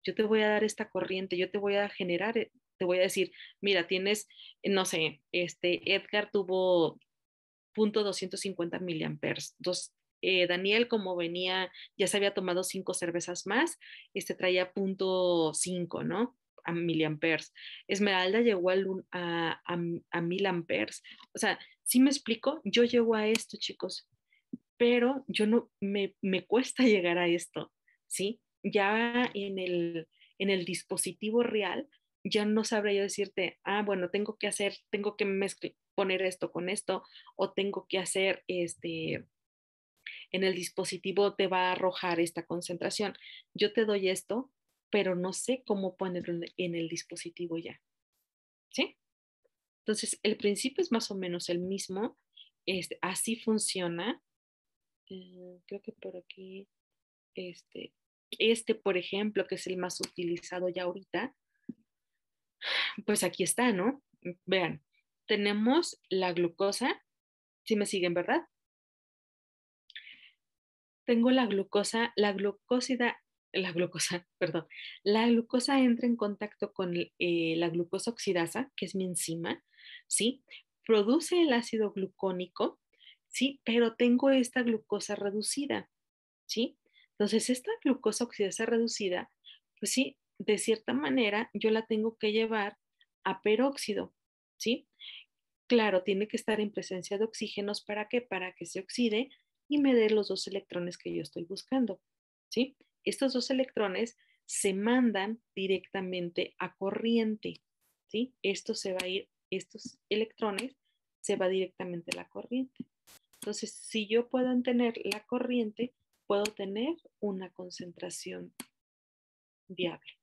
yo te voy a dar esta corriente, yo te voy a generar, te voy a decir, mira, tienes, no sé, Edgar tuvo 0.250 miliamperes. Daniel, como venía, ya se había tomado 5 cervezas más, traía 0.5, ¿no? A miliamperes. Esmeralda llegó a 1000 amperes. O sea, ¿sí me explico? Yo llego a esto, chicos, pero yo no, me cuesta llegar a esto, ¿sí? Ya en el dispositivo real, ya no sabría yo decirte, ah, bueno, tengo que poner esto con esto, o tengo que hacer en el dispositivo te va a arrojar esta concentración. Yo te doy esto, pero no sé cómo ponerlo en el dispositivo ya, ¿sí? Entonces, el principio es más o menos el mismo, así funciona. Creo que por aquí, este, por ejemplo, que es el más utilizado ya ahorita, pues aquí está, ¿no? Vean, tenemos la glucosa, si me siguen, ¿verdad? Tengo la glucosa, perdón, la glucosa entra en contacto con la glucosa oxidasa, que es mi enzima, ¿sí? Produce el ácido glucónico, ¿sí? Pero tengo esta glucosa reducida, ¿sí? Entonces, esta glucosa oxidasa reducida, pues sí, de cierta manera yo la tengo que llevar a peróxido, ¿sí? Claro, tiene que estar en presencia de oxígenos. ¿Para qué? Para que se oxide y me dé los 2 electrones que yo estoy buscando, ¿sí? Estos 2 electrones se mandan directamente a corriente, ¿sí? Estos electrones se va directamente a la corriente. Entonces, si yo puedo tener la corriente, puedo tener una concentración viable.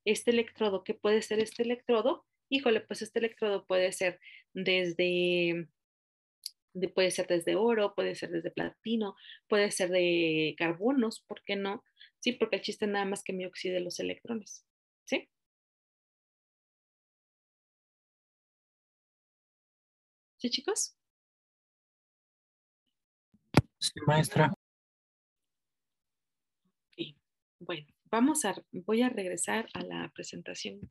Este electrodo, ¿qué puede ser este electrodo? Híjole, pues este electrodo puede ser puede ser desde oro, puede ser desde platino, puede ser de carbonos, ¿por qué no? Sí, porque el chiste nada más que me oxide los electrones, ¿sí? ¿Sí, chicos? Sí, maestra. Sí. Bueno, voy a regresar a la presentación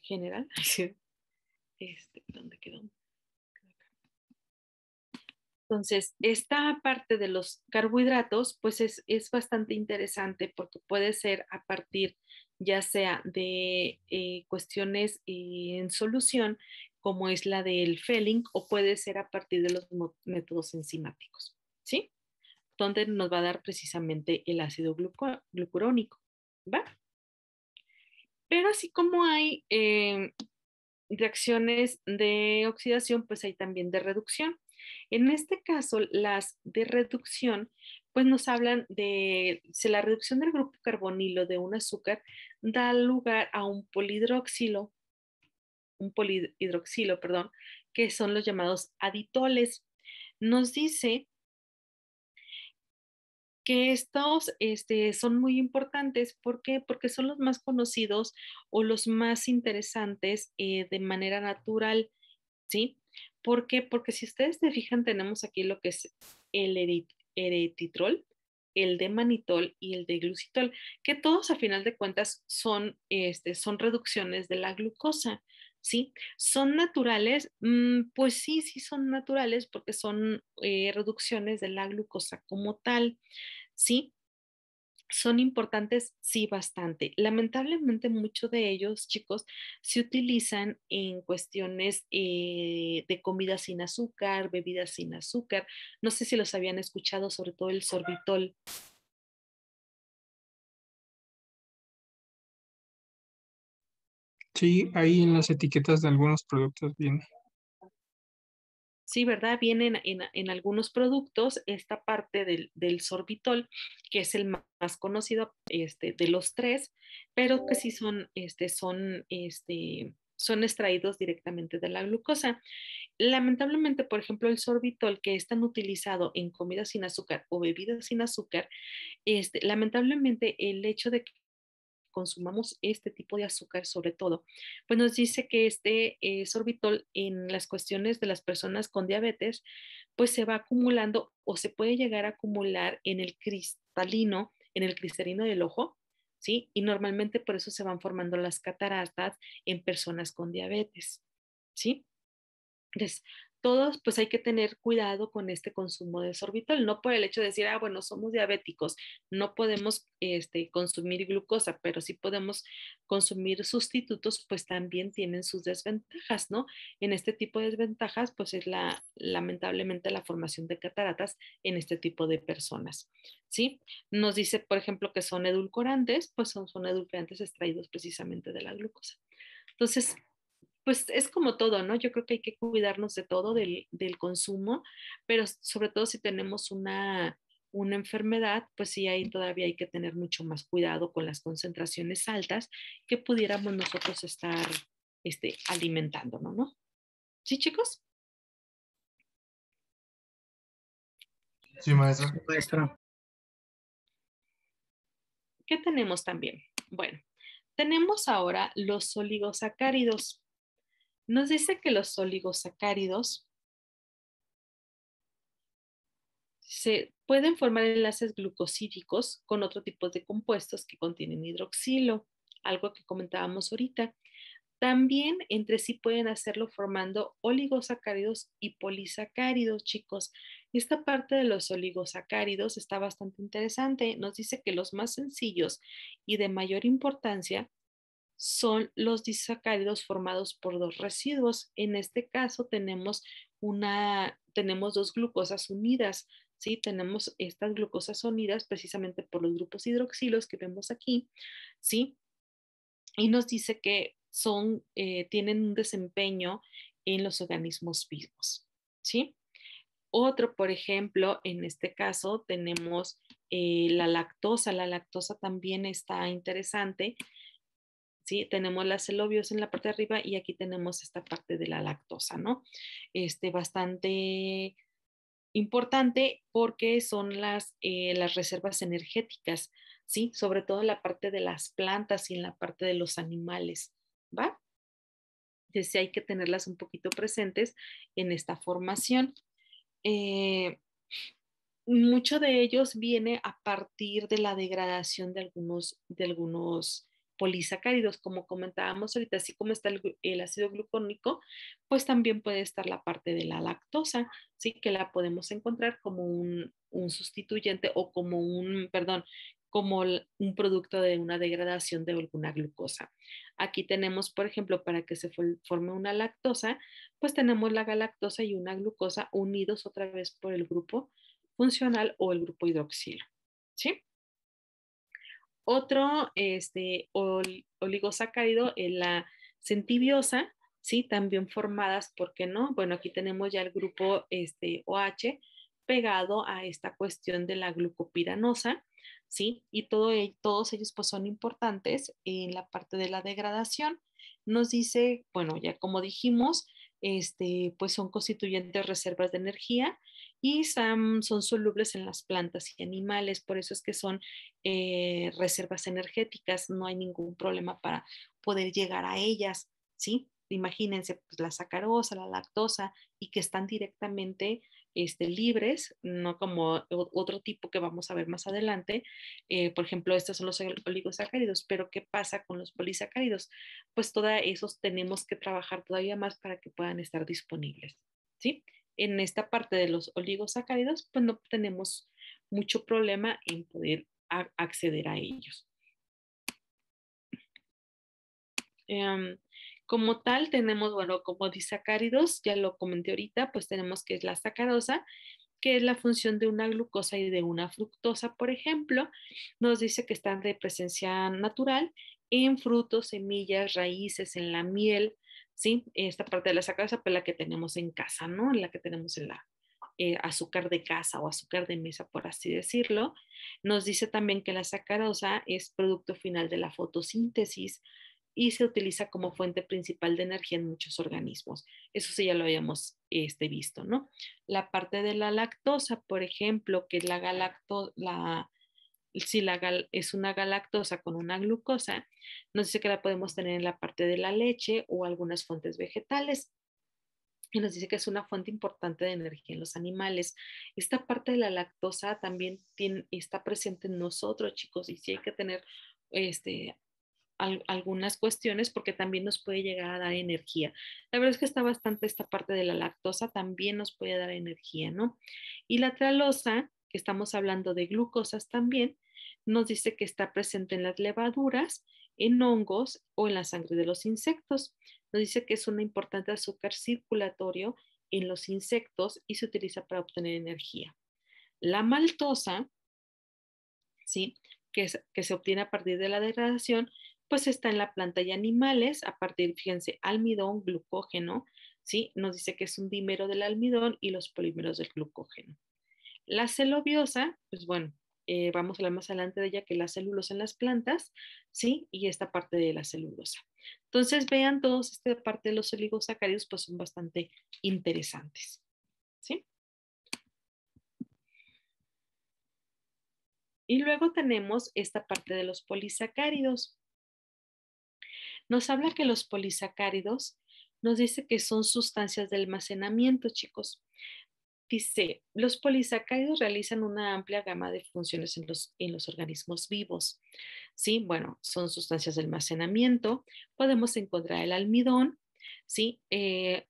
general. ¿Dónde quedó? Entonces, esta parte de los carbohidratos, pues es bastante interesante porque puede ser a partir ya sea de cuestiones en solución, como es la del Felling, o puede ser a partir de los métodos enzimáticos, ¿sí? Donde nos va a dar precisamente el ácido glucurónico, ¿va? Pero así como hay reacciones de oxidación, pues hay también de reducción. En este caso, las de reducción, pues nos hablan de si la reducción del grupo carbonilo de un azúcar da lugar a un polihidroxilo, perdón, que son los llamados aditoles. Nos dice que estos son muy importantes. ¿Por qué? Porque son los más conocidos o los más interesantes de manera natural, ¿sí? ¿Por qué? Porque si ustedes se fijan, tenemos aquí lo que es el eretitrol, el de manitol y el de glucitol, que todos a final de cuentas son reducciones de la glucosa, ¿sí? ¿Son naturales? Pues sí, sí son naturales porque son reducciones de la glucosa como tal, ¿sí? ¿Son importantes? Sí, bastante. Lamentablemente, muchos de ellos, chicos, se utilizan en cuestiones de comida sin azúcar, bebidas sin azúcar. No sé si los habían escuchado, sobre todo el sorbitol. Sí, ahí en las etiquetas de algunos productos viene. Sí, ¿verdad? Vienen en algunos productos esta parte del sorbitol, que es el más conocido de los tres, pero que sí son extraídos directamente de la glucosa. Lamentablemente, por ejemplo, el sorbitol, que es tan utilizado en comida sin azúcar o bebidas sin azúcar, lamentablemente el hecho de que consumamos este tipo de azúcar sobre todo, pues nos dice que sorbitol en las cuestiones de las personas con diabetes, pues se va acumulando o se puede llegar a acumular en el cristalino del ojo, ¿sí? Y normalmente por eso se van formando las cataratas en personas con diabetes, ¿sí? Entonces, todos pues hay que tener cuidado con este consumo de sorbitol, no por el hecho de decir, bueno, somos diabéticos, no podemos consumir glucosa, pero sí podemos consumir sustitutos, pues también tienen sus desventajas, ¿no? En este tipo de desventajas, pues es lamentablemente la formación de cataratas en este tipo de personas, ¿sí? Nos dice, por ejemplo, que son edulcorantes, pues son edulcorantes extraídos precisamente de la glucosa. Entonces, pues es como todo, ¿no? Yo creo que hay que cuidarnos de todo, del consumo, pero sobre todo si tenemos una enfermedad, pues sí, ahí todavía hay que tener mucho más cuidado con las concentraciones altas que pudiéramos nosotros estar alimentándonos, ¿no? ¿Sí, chicos? Sí, maestra. Sí, maestra. ¿Qué tenemos también? Bueno, tenemos ahora los oligosacáridos. Nos dice que los oligosacáridos se pueden formar enlaces glucosídicos con otro tipo de compuestos que contienen hidroxilo, algo que comentábamos ahorita. También entre sí pueden hacerlo formando oligosacáridos y polisacáridos, chicos. Esta parte de los oligosacáridos está bastante interesante. Nos dice que los más sencillos y de mayor importancia son los disacáridos formados por dos residuos. En este caso tenemos dos glucosas unidas, ¿sí? Tenemos estas glucosas unidas precisamente por los grupos hidroxilos que vemos aquí, ¿sí? Y nos dice que tienen un desempeño en los organismos vivos, ¿sí? Otro, por ejemplo, en este caso tenemos la lactosa. La lactosa también está interesante. ¿Sí? Tenemos la celobios en la parte de arriba y aquí tenemos esta parte de la lactosa, ¿no? Bastante importante porque son las reservas energéticas, ¿sí? Sobre todo en la parte de las plantas y en la parte de los animales, ¿va? Entonces hay que tenerlas un poquito presentes en esta formación. Mucho de ellos viene a partir de la degradación de algunos polisacáridos, como comentábamos ahorita, así como está el ácido glucónico, pues también puede estar la parte de la lactosa, sí, que la podemos encontrar como un sustituyente o perdón, como un producto de una degradación de alguna glucosa. Aquí tenemos, por ejemplo, para que se forme una lactosa, pues tenemos la galactosa y una glucosa unidos otra vez por el grupo funcional o el grupo hidroxilo, ¿sí? Otro oligosacárido es la centibiosa, ¿sí? También formadas, ¿por qué no? Bueno, aquí tenemos ya el grupo OH, pegado a esta cuestión de la glucopiranosa, ¿sí? Y todos ellos pues son importantes en la parte de la degradación. Nos dice, bueno, ya como dijimos, pues son constituyentes reservas de energía y son solubles en las plantas y animales, por eso es que son reservas energéticas, no hay ningún problema para poder llegar a ellas, ¿sí? Imagínense pues, la sacarosa, la lactosa y que están directamente libres, no como otro tipo que vamos a ver más adelante. Por ejemplo, estos son los oligosacáridos, pero ¿qué pasa con los polisacáridos? Pues todos esos tenemos que trabajar todavía más para que puedan estar disponibles, ¿sí? En esta parte de los oligosacáridos, pues no tenemos mucho problema en poder acceder a ellos. Como tal, tenemos, bueno, como disacáridos, ya lo comenté ahorita, pues tenemos que es la sacarosa, que es la función de una glucosa y de una fructosa, por ejemplo, nos dice que están de presencia natural en frutos, semillas, raíces, en la miel, ¿sí? Esta parte de la sacarosa, pues la que tenemos en casa, ¿no? La que tenemos en la azúcar de casa o azúcar de mesa, por así decirlo. Nos dice también que la sacarosa es producto final de la fotosíntesis y se utiliza como fuente principal de energía en muchos organismos. Eso sí ya lo habíamos visto, ¿no? La parte de la lactosa, por ejemplo, que la si es una galactosa con una glucosa, nos dice que la podemos tener en la parte de la leche o algunas fuentes vegetales. Y nos dice que es una fuente importante de energía en los animales. Esta parte de la lactosa también está presente en nosotros, chicos, y sí hay que tener algunas cuestiones porque también nos puede llegar a dar energía. La verdad es que está bastante esta parte de la lactosa, también nos puede dar energía, ¿no? Y la tralosa, que estamos hablando de glucosas también, nos dice que está presente en las levaduras, en hongos o en la sangre de los insectos. Nos dice que es un importante azúcar circulatorio en los insectos y se utiliza para obtener energía. La maltosa, ¿sí? Que se obtiene a partir de la degradación, pues está en la planta y animales, a partir, fíjense, almidón, glucógeno, ¿sí? Nos dice que es un dímero del almidón y los polímeros del glucógeno. La celobiosa, pues bueno, vamos a hablar más adelante de ella que la celulosa en las plantas, ¿sí? Y esta parte de la celulosa. Entonces, vean, todos esta parte de los oligosacáridos, pues son bastante interesantes, ¿sí? Y luego tenemos esta parte de los polisacáridos. Nos habla que los polisacáridos nos dice que son sustancias de almacenamiento, chicos. Dice, los polisacáridos realizan una amplia gama de funciones en los organismos vivos. Sí, bueno, son sustancias de almacenamiento. Podemos encontrar el almidón, ¿sí?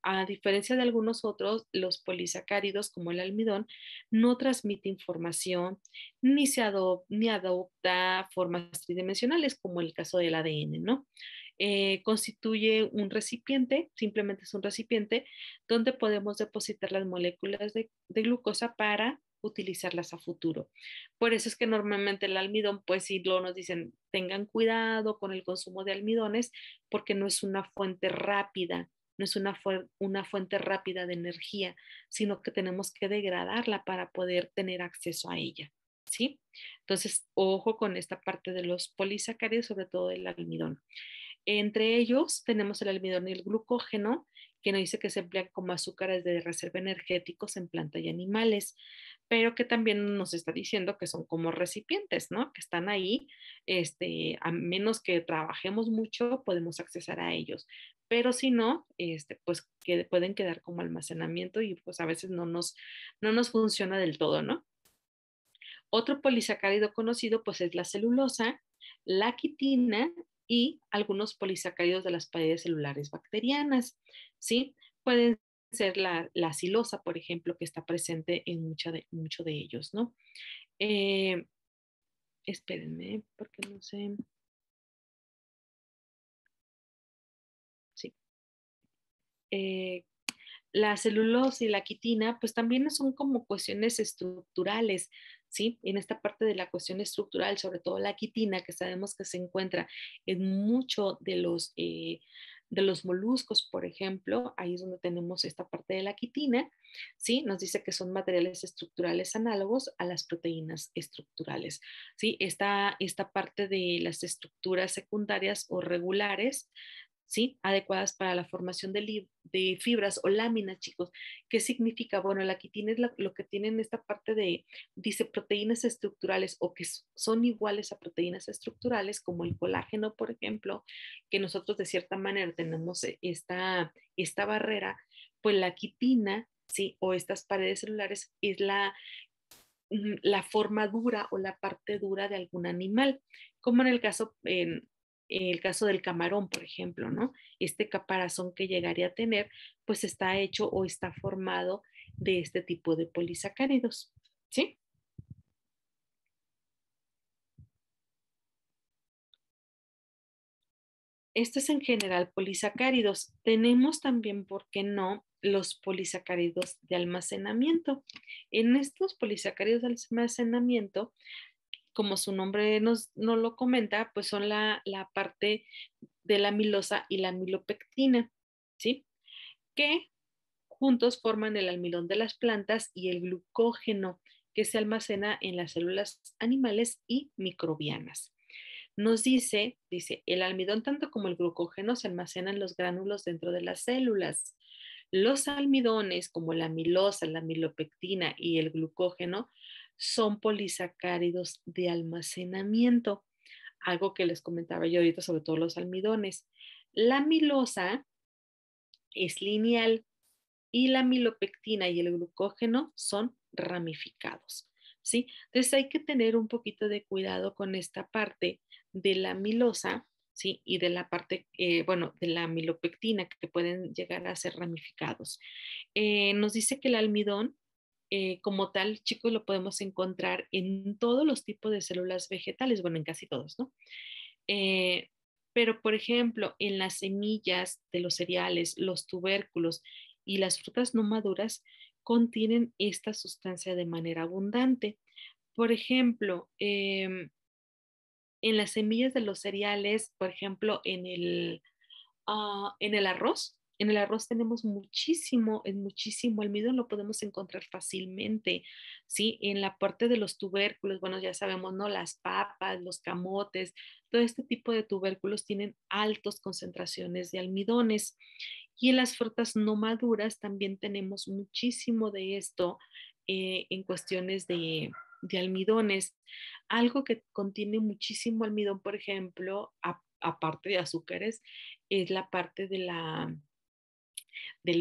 A diferencia de algunos otros, los polisacáridos, como el almidón, no transmite información ni adopta formas tridimensionales, como el caso del ADN, ¿no? Constituye un recipiente, simplemente es un recipiente donde podemos depositar las moléculas de glucosa para utilizarlas a futuro. Por eso es que normalmente el almidón, pues sí, lo nos dicen, tengan cuidado con el consumo de almidones porque no es una fuente rápida, no es una fuente rápida de energía, sino que tenemos que degradarla para poder tener acceso a ella, ¿sí? Entonces, ojo con esta parte de los polisacáridos, sobre todo el almidón. Entre ellos tenemos el almidón y el glucógeno, que nos dice que se emplean como azúcares de reserva energéticos en plantas y animales, pero que también nos está diciendo que son como recipientes, ¿no? Que están ahí, a menos que trabajemos mucho, podemos accesar a ellos, pero si no, pues que pueden quedar como almacenamiento y pues a veces no nos funciona del todo, ¿no? Otro polisacárido conocido pues es la celulosa, la quitina y algunos polisacáridos de las paredes celulares bacterianas, ¿sí? Pueden ser la silosa, por ejemplo, que está presente en mucho de ellos, ¿no? Eh, espérenme, porque no sé. Sí. Eh, la celulosa y la quitina, pues también son como cuestiones estructurales, ¿sí? En esta parte de la cuestión estructural, sobre todo la quitina, que sabemos que se encuentra en mucho de los moluscos, por ejemplo, ahí es donde tenemos esta parte de la quitina, ¿sí? Nos dice que son materiales estructurales análogos a las proteínas estructurales, ¿sí? Esta parte de las estructuras secundarias o regulares, ¿sí? Adecuadas para la formación de fibras o láminas, chicos. ¿Qué significa? Bueno, la quitina es lo que tienen esta parte de, dice, proteínas estructurales o que son iguales a proteínas estructurales, como el colágeno, por ejemplo, que nosotros de cierta manera tenemos esta barrera, pues la quitina, ¿sí? O estas paredes celulares es la forma dura o la parte dura de algún animal, como en el caso del camarón, por ejemplo, ¿no? Este caparazón que llegaría a tener, pues está hecho o está formado de este tipo de polisacáridos, ¿sí? Esto es en general polisacáridos. Tenemos también, ¿por qué no?, los polisacáridos de almacenamiento. En estos polisacáridos de almacenamiento, como su nombre nos lo comenta, pues son la parte de la amilosa y la amilopectina, ¿sí? Que juntos forman el almidón de las plantas y el glucógeno que se almacena en las células animales y microbianas. Nos dice, el almidón tanto como el glucógeno se almacenan en los gránulos dentro de las células. Los almidones, como la amilosa, la amilopectina y el glucógeno, son polisacáridos de almacenamiento. Algo que les comentaba yo ahorita sobre todo los almidones. La amilosa es lineal y la amilopectina y el glucógeno son ramificados, ¿sí? Entonces hay que tener un poquito de cuidado con esta parte de la amilosa, ¿sí? Y de la parte, de la amilopectina que pueden llegar a ser ramificados. Nos dice que el almidón, como tal, chicos, lo podemos encontrar en todos los tipos de células vegetales, bueno, en casi todos, ¿no? Eh, pero, por ejemplo, en las semillas de los cereales, los tubérculos y las frutas no maduras contienen esta sustancia de manera abundante. Por ejemplo, en las semillas de los cereales, por ejemplo, en el arroz. En el arroz tenemos muchísimo almidón, lo podemos encontrar fácilmente, ¿sí? En la parte de los tubérculos, bueno, ya sabemos, ¿no? Las papas, los camotes, todo este tipo de tubérculos tienen altas concentraciones de almidones. Y en las frutas no maduras también tenemos muchísimo de esto en cuestiones de almidones. Algo que contiene muchísimo almidón, por ejemplo, aparte de azúcares, es la parte del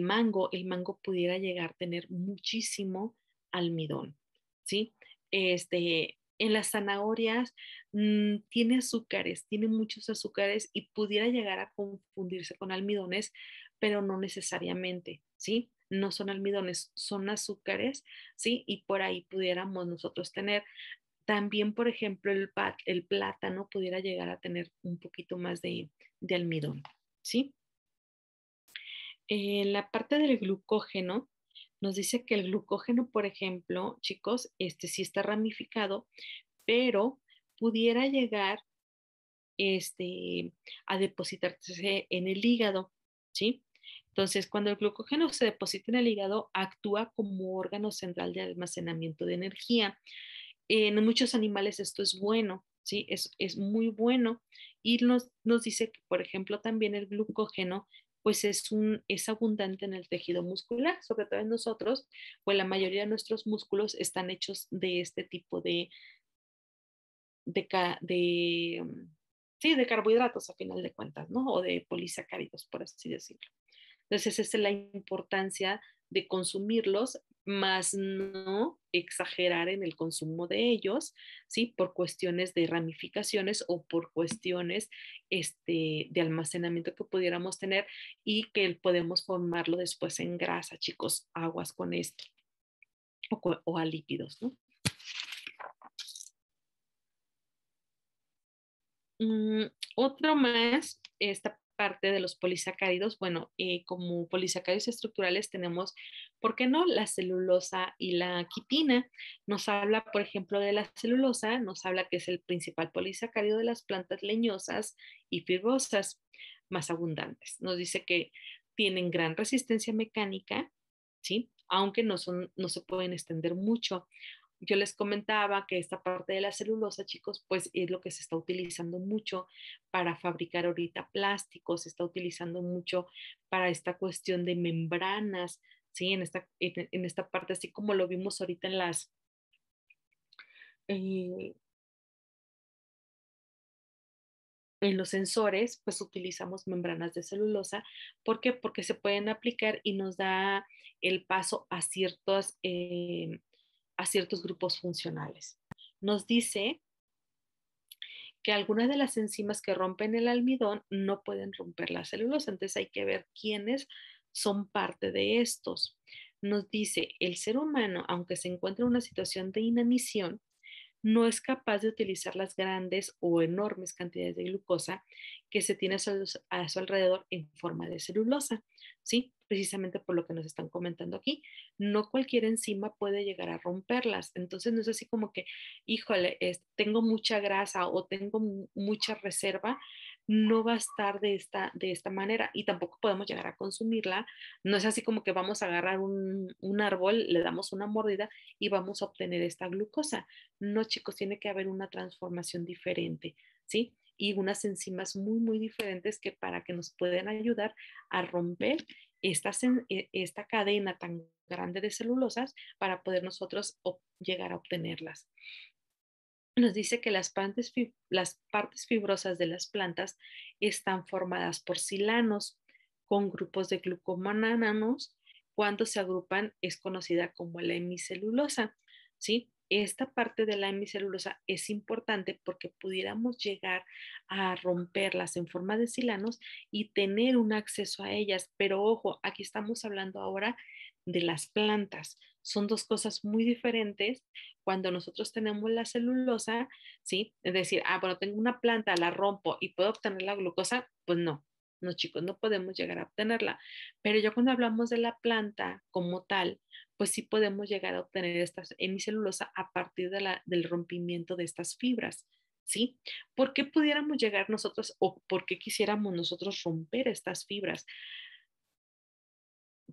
mango. El mango pudiera llegar a tener muchísimo almidón, ¿sí? En las zanahorias tiene muchos azúcares y pudiera llegar a confundirse con almidones, pero no necesariamente, ¿sí? No son almidones, son azúcares, ¿sí? Y por ahí pudiéramos nosotros tener. También, por ejemplo, el plátano pudiera llegar a tener un poquito más de almidón, ¿sí? En la parte del glucógeno, nos dice que el glucógeno, por ejemplo, chicos, sí está ramificado, pero pudiera llegar a depositarse en el hígado, ¿sí? Entonces, cuando el glucógeno se deposita en el hígado, actúa como órgano central de almacenamiento de energía. En muchos animales esto es bueno, ¿sí? Es muy bueno. Y nos dice que, por ejemplo, también el glucógeno, pues es abundante en el tejido muscular, sobre todo en nosotros, pues la mayoría de nuestros músculos están hechos de este tipo de, ca- de, mm, sí, de carbohidratos a final de cuentas, ¿no? O de polisacáridos, por así decirlo. Entonces, esa es la importancia de consumirlos, más no exagerar en el consumo de ellos, ¿sí? Por cuestiones de ramificaciones o por cuestiones de almacenamiento que pudiéramos tener y que podemos formarlo después en grasa, chicos, aguas con esto o a lípidos, ¿no? Otro más, esta parte de los polisacáridos, bueno, como polisacáridos estructurales tenemos, ¿por qué no? La celulosa y la quitina. Nos habla, por ejemplo, de la celulosa, nos habla que es el principal polisacárido de las plantas leñosas y fibrosas. más abundantes. Nos dice que tienen gran resistencia mecánica, ¿sí? Aunque no se pueden extender mucho. Yo les comentaba que esta parte de la celulosa, chicos, pues es lo que se está utilizando mucho para fabricar ahorita plásticos, se está utilizando mucho para esta cuestión de membranas, ¿sí? En esta parte, así como lo vimos ahorita eh, en los sensores, pues utilizamos membranas de celulosa. ¿Por qué? Porque se pueden aplicar y nos da el paso a ciertos grupos funcionales. Nos dice que algunas de las enzimas que rompen el almidón no pueden romper la celulosa, entonces hay que ver quiénes son parte de estos. Nos dice, el ser humano, aunque se encuentra en una situación de inanición, no es capaz de utilizar las grandes o enormes cantidades de glucosa que se tiene a su alrededor en forma de celulosa, ¿sí? Precisamente por lo que nos están comentando aquí. No cualquier enzima puede llegar a romperlas. Entonces no es así como que, híjole, tengo mucha grasa o tengo mucha reserva, no va a estar de esta manera y tampoco podemos llegar a consumirla. No es así como que vamos a agarrar un árbol, le damos una mordida y vamos a obtener esta glucosa. No, chicos, tiene que haber una transformación diferente, ¿sí? Y unas enzimas muy, muy diferentes que para que nos puedan ayudar a romper esta cadena tan grande de celulosas para poder nosotros llegar a obtenerlas. Nos dice que las partes fibrosas de las plantas están formadas por silanos con grupos de glucomanananos. Cuando se agrupan es conocida como la hemicelulosa, ¿sí? Esta parte de la hemicelulosa es importante porque pudiéramos llegar a romperlas en forma de silanos y tener un acceso a ellas. Pero ojo, aquí estamos hablando ahora de las plantas. Son dos cosas muy diferentes. Cuando nosotros tenemos la celulosa, ¿sí? Es decir, bueno, tengo una planta, la rompo y puedo obtener la glucosa, pues no. No, chicos, no podemos llegar a obtenerla. Pero ya cuando hablamos de la planta como tal, pues sí podemos llegar a obtener esta hemicelulosa a partir del rompimiento de estas fibras, ¿sí? ¿Por qué pudiéramos llegar nosotros o por qué quisiéramos nosotros romper estas fibras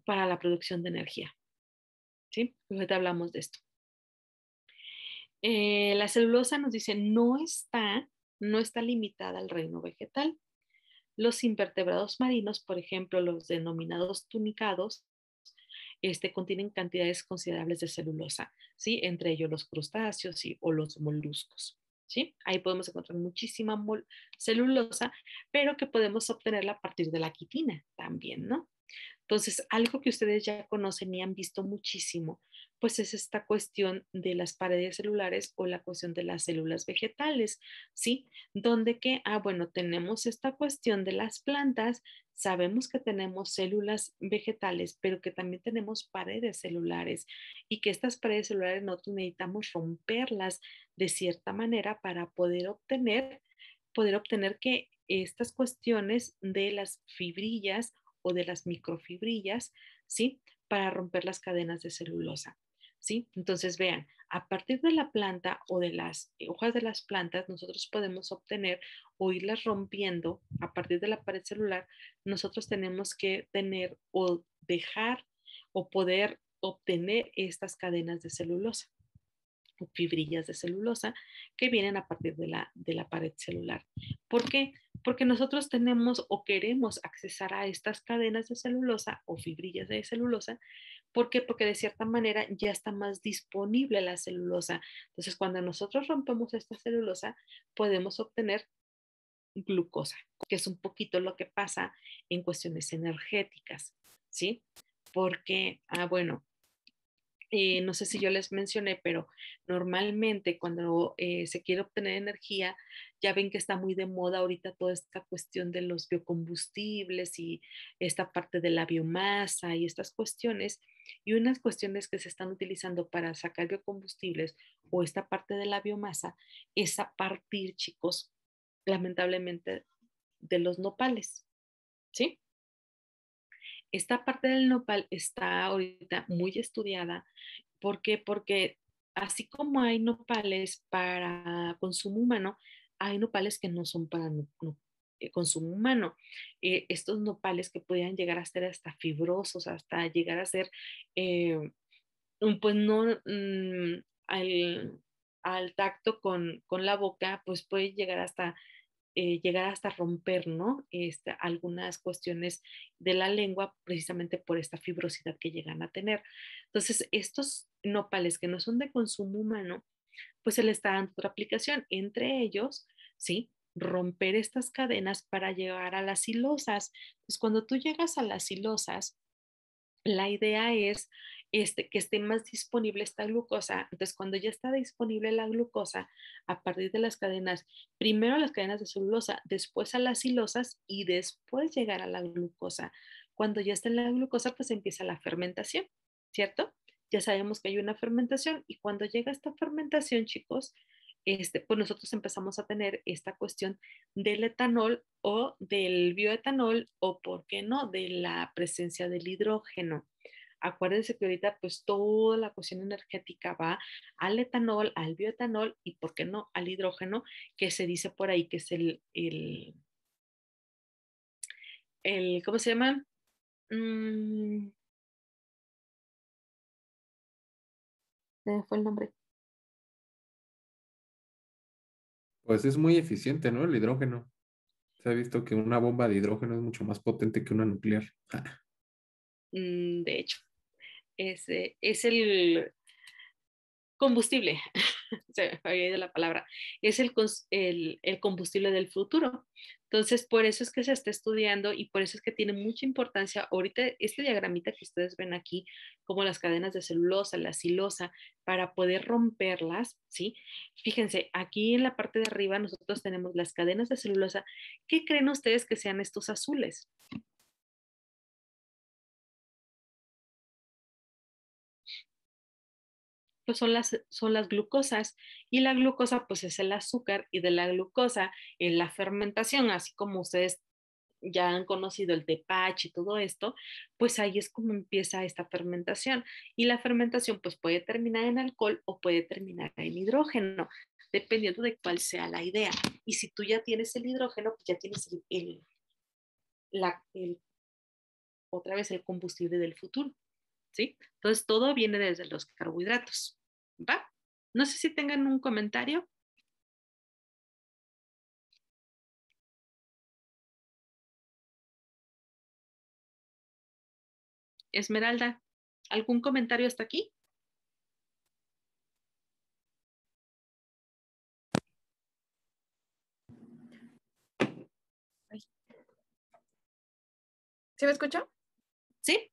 para la producción de energía? ¿Sí? Ahorita hablamos de esto. La celulosa nos dice no está limitada al reino vegetal. Los invertebrados marinos, por ejemplo, los denominados tunicados, contienen cantidades considerables de celulosa, ¿sí? Entre ellos los crustáceos o los moluscos, ¿sí? Ahí podemos encontrar muchísima celulosa, pero que podemos obtenerla a partir de la quitina también, ¿no? Entonces, algo que ustedes ya conocen y han visto muchísimo, pues es esta cuestión de las paredes celulares o la cuestión de las células vegetales, ¿sí? Donde que, bueno, tenemos esta cuestión de las plantas, sabemos que tenemos células vegetales, pero que también tenemos paredes celulares y que estas paredes celulares nosotros necesitamos romperlas de cierta manera para poder obtener que estas cuestiones de las fibrillas o de las microfibrillas, ¿sí? Para romper las cadenas de celulosa, ¿sí? Entonces, vean, a partir de la planta o de las hojas de las plantas, nosotros podemos obtener o irlas rompiendo a partir de la pared celular, nosotros tenemos que tener o dejar o poder obtener estas cadenas de celulosa o fibrillas de celulosa que vienen a partir de la pared celular. ¿Por qué? Porque nosotros tenemos o queremos accesar a estas cadenas de celulosa o fibrillas de celulosa. ¿Por qué? Porque de cierta manera ya está más disponible la celulosa. Entonces, cuando nosotros rompemos esta celulosa, podemos obtener glucosa, que es un poquito lo que pasa en cuestiones energéticas, ¿sí? Porque, bueno, no sé si yo les mencioné, pero normalmente cuando se quiere obtener energía, ya ven que está muy de moda ahorita toda esta cuestión de los biocombustibles y esta parte de la biomasa y estas cuestiones, y unas cuestiones que se están utilizando para sacar biocombustibles o esta parte de la biomasa es a partir, chicos, lamentablemente, de los nopales, ¿sí? Esta parte del nopal está ahorita muy estudiada. ¿Por qué? Porque así como hay nopales para consumo humano, hay nopales que no son para consumo humano. Estos nopales que podían llegar a ser hasta fibrosos, hasta llegar a ser, pues no, al tacto con la boca, pues puede llegar hasta romper, ¿no? Algunas cuestiones de la lengua precisamente por esta fibrosidad que llegan a tener. Entonces, estos nopales que no son de consumo humano, pues se le está dando otra aplicación, entre ellos, ¿sí? Romper estas cadenas para llegar a las silosas. Pues cuando tú llegas a las silosas, la idea es que esté más disponible esta glucosa. Entonces, cuando ya está disponible la glucosa, a partir de las cadenas, primero las cadenas de celulosa, después a las silosas y después llegar a la glucosa. Cuando ya está en la glucosa, pues empieza la fermentación, ¿cierto? Ya sabemos que hay una fermentación y cuando llega esta fermentación, chicos, pues nosotros empezamos a tener esta cuestión del etanol o del bioetanol o, ¿por qué no?, de la presencia del hidrógeno. Acuérdense que ahorita pues toda la cuestión energética va al etanol, al bioetanol y, ¿por qué no?, al hidrógeno, que se dice por ahí que es ¿cómo se llama? Se me fue el nombre. Pues es muy eficiente, ¿no? El hidrógeno. Se ha visto que una bomba de hidrógeno es mucho más potente que una nuclear. De hecho, es el combustible, se me había ido la palabra, es el combustible del futuro. Entonces, por eso es que se está estudiando y por eso es que tiene mucha importancia ahorita este diagramita que ustedes ven aquí, como las cadenas de celulosa, la silosa, para poder romperlas, ¿sí? Fíjense, aquí en la parte de arriba nosotros tenemos las cadenas de celulosa. ¿Qué creen ustedes que sean estos azules? Pues son las glucosas y la glucosa pues es el azúcar y de la glucosa en la fermentación, así como ustedes ya han conocido el tepache y todo esto, pues ahí es como empieza esta fermentación y la fermentación pues puede terminar en alcohol o puede terminar en hidrógeno, dependiendo de cuál sea la idea. Y si tú ya tienes el hidrógeno, pues ya tienes otra vez el combustible del futuro. ¿Sí? Entonces todo viene desde los carbohidratos, ¿va? No sé si tengan un comentario. Esmeralda, ¿algún comentario hasta aquí? ¿Sí me escuchó? Sí.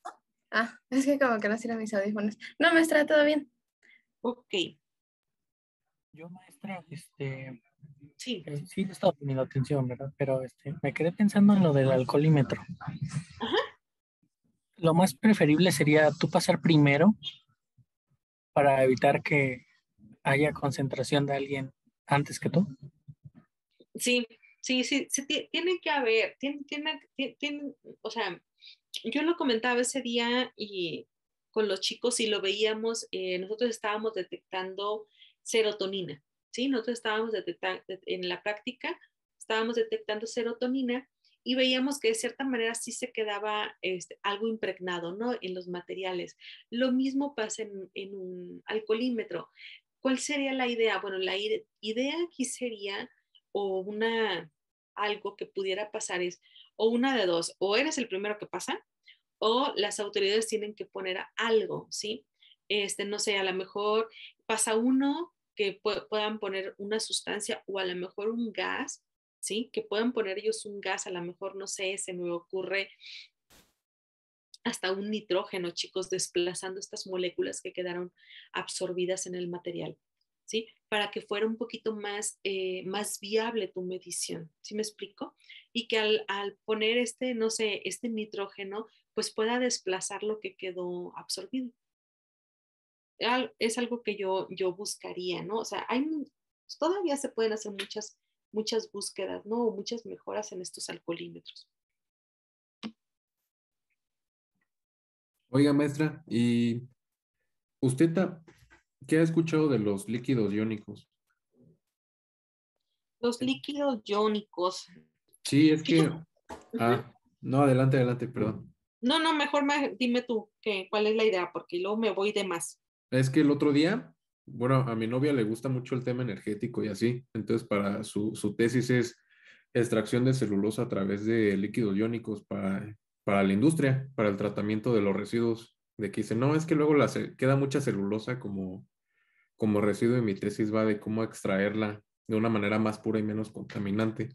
Es que como que no sirven mis audífonos. No, maestra, todo bien. Ok. Yo, maestra, Sí. sí he estado poniendo atención, ¿verdad? Pero me quedé pensando en lo del alcoholímetro. Ajá. Lo más preferible sería tú pasar primero para evitar que haya concentración de alguien antes que tú. Sí, tiene que haber, o sea, yo lo comentaba ese día y con los chicos y lo veíamos, nosotros estábamos detectando serotonina, ¿sí? Nosotros estábamos detectando, en la práctica, estábamos detectando serotonina y veíamos que de cierta manera sí se quedaba algo impregnado, ¿no? En los materiales. Lo mismo pasa en un alcoholímetro. ¿Cuál sería la idea? Bueno, la idea aquí sería, o algo que pudiera pasar es, o una de dos, o eres el primero que pasa, o las autoridades tienen que poner algo, ¿sí? No sé, a lo mejor pasa uno que puedan poner una sustancia o a lo mejor un gas, ¿sí? Que puedan poner ellos un gas, a lo mejor, no sé, se me ocurre hasta un nitrógeno, chicos, desplazando estas moléculas que quedaron absorbidas en el material, ¿sí? Para que fuera un poquito más viable tu medición, ¿sí me explico? Y que al poner no sé, este nitrógeno, pues pueda desplazar lo que quedó absorbido. Es algo que yo buscaría, ¿no? O sea, todavía se pueden hacer muchas búsquedas, ¿no? O muchas mejoras en estos alcoholímetros. Oiga, maestra, ¿y usted qué ha escuchado de los líquidos iónicos? Los líquidos iónicos, Sí, es que... Ujú. No, adelante, adelante, perdón. No, no, mejor dime tú cuál es la idea, porque luego me voy de más. Es que el otro día, bueno, a mi novia le gusta mucho el tema energético y así, entonces para su tesis es extracción de celulosa a través de líquidos iónicos para la industria, para el tratamiento de los residuos. De que dice, no, es que luego queda mucha celulosa como residuo y mi tesis va de cómo extraerla de una manera más pura y menos contaminante.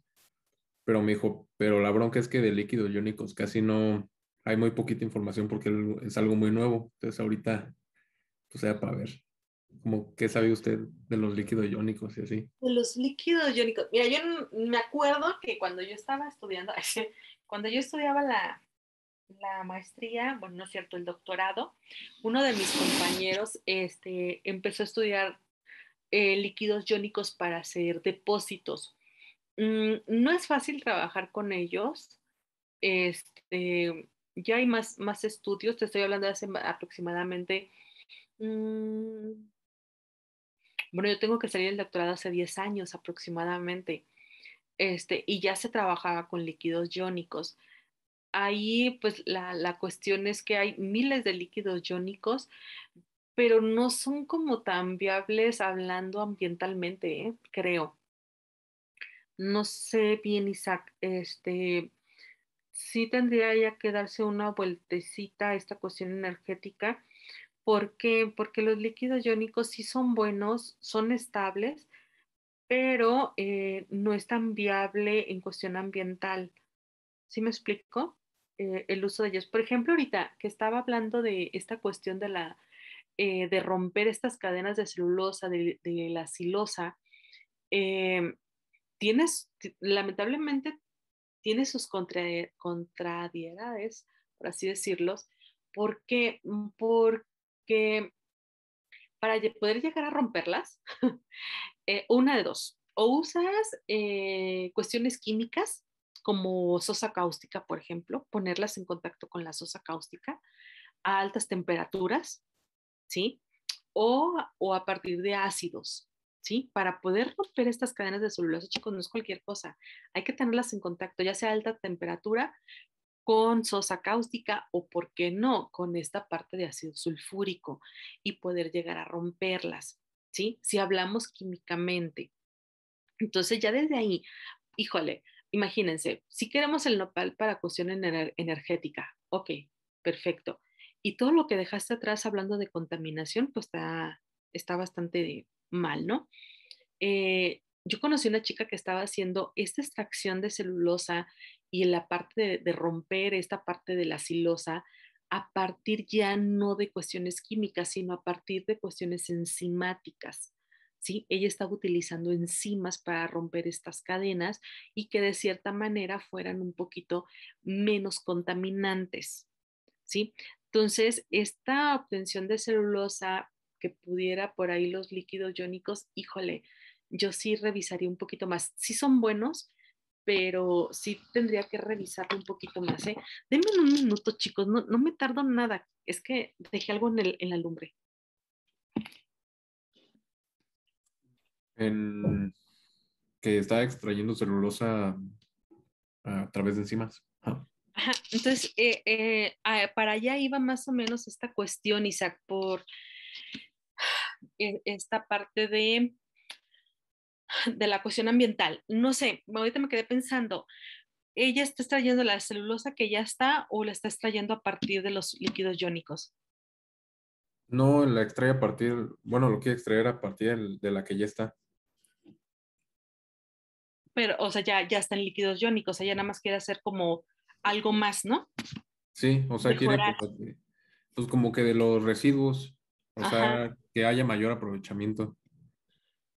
Pero me dijo, pero la bronca es que de líquidos iónicos casi no, hay muy poquita información porque es algo muy nuevo. Entonces ahorita, pues sea para ver, como qué sabe usted de los líquidos iónicos y así. De los líquidos iónicos. Mira, yo me acuerdo que cuando yo estaba estudiando, cuando yo estudiaba la maestría, bueno, no es cierto, el doctorado, uno de mis compañeros empezó a estudiar líquidos iónicos para hacer depósitos. No es fácil trabajar con ellos. Ya hay más estudios, te estoy hablando de hace aproximadamente, mm, bueno, yo tengo que salir del doctorado hace 10 años aproximadamente, y ya se trabajaba con líquidos iónicos. Ahí, pues, la cuestión es que hay miles de líquidos iónicos, pero no son como tan viables hablando ambientalmente, creo. No sé bien, Isaac, sí tendría ya que darse una vueltecita a esta cuestión energética. ¿Por qué? Porque los líquidos iónicos sí son buenos, son estables, pero no es tan viable en cuestión ambiental. ¿Sí me explico? El uso de ellos. Por ejemplo, ahorita que estaba hablando de esta cuestión de romper estas cadenas de celulosa, de la silosa, eh, lamentablemente, tiene sus contrariedades, por así decirlos, porque, porque para poder llegar a romperlas, una de dos, o usas cuestiones químicas como sosa cáustica, por ejemplo, ponerlas en contacto con la sosa cáustica a altas temperaturas, ¿sí? O a partir de ácidos, ¿sí? Para poder romper estas cadenas de celulosa, chicos, no es cualquier cosa. Hay que tenerlas en contacto, ya sea a alta temperatura, con sosa cáustica o, ¿por qué no?, con esta parte de ácido sulfúrico y poder llegar a romperlas, ¿sí? Si hablamos químicamente. Entonces ya desde ahí, híjole, imagínense, si queremos el nopal para cuestión energética, ok, perfecto. Y todo lo que dejaste atrás hablando de contaminación, pues está bastante mal, ¿no? Yo conocí una chica que estaba haciendo esta extracción de celulosa y en la parte de romper esta parte de la silosa a partir ya no de cuestiones químicas, sino a partir de cuestiones enzimáticas. ¿Sí? Ella estaba utilizando enzimas para romper estas cadenas y que de cierta manera fueran un poquito menos contaminantes. ¿Sí? Entonces, esta obtención de celulosa que pudiera por ahí los líquidos iónicos, híjole, yo sí revisaría un poquito más. Sí son buenos, pero sí tendría que revisarlo un poquito más, ¿eh? Denme un minuto, chicos, no me tardo nada. Es que dejé algo en la lumbre. Que está extrayendo celulosa a través de enzimas. Ajá, entonces, para allá iba más o menos esta cuestión, Isaac, por esta parte de la cuestión ambiental. No sé, ahorita me quedé pensando, ¿ella está extrayendo la celulosa que ya está o la está extrayendo a partir de los líquidos iónicos? No, la extrae a partir, bueno, lo quiere extraer a partir de la que ya está. Pero, o sea, ya está en líquidos iónicos, o sea, ya nada más quiere hacer como algo más, ¿no? Sí, o sea, quiere Mejorar. pues como que de los residuos, o Ajá. sea, que haya mayor aprovechamiento.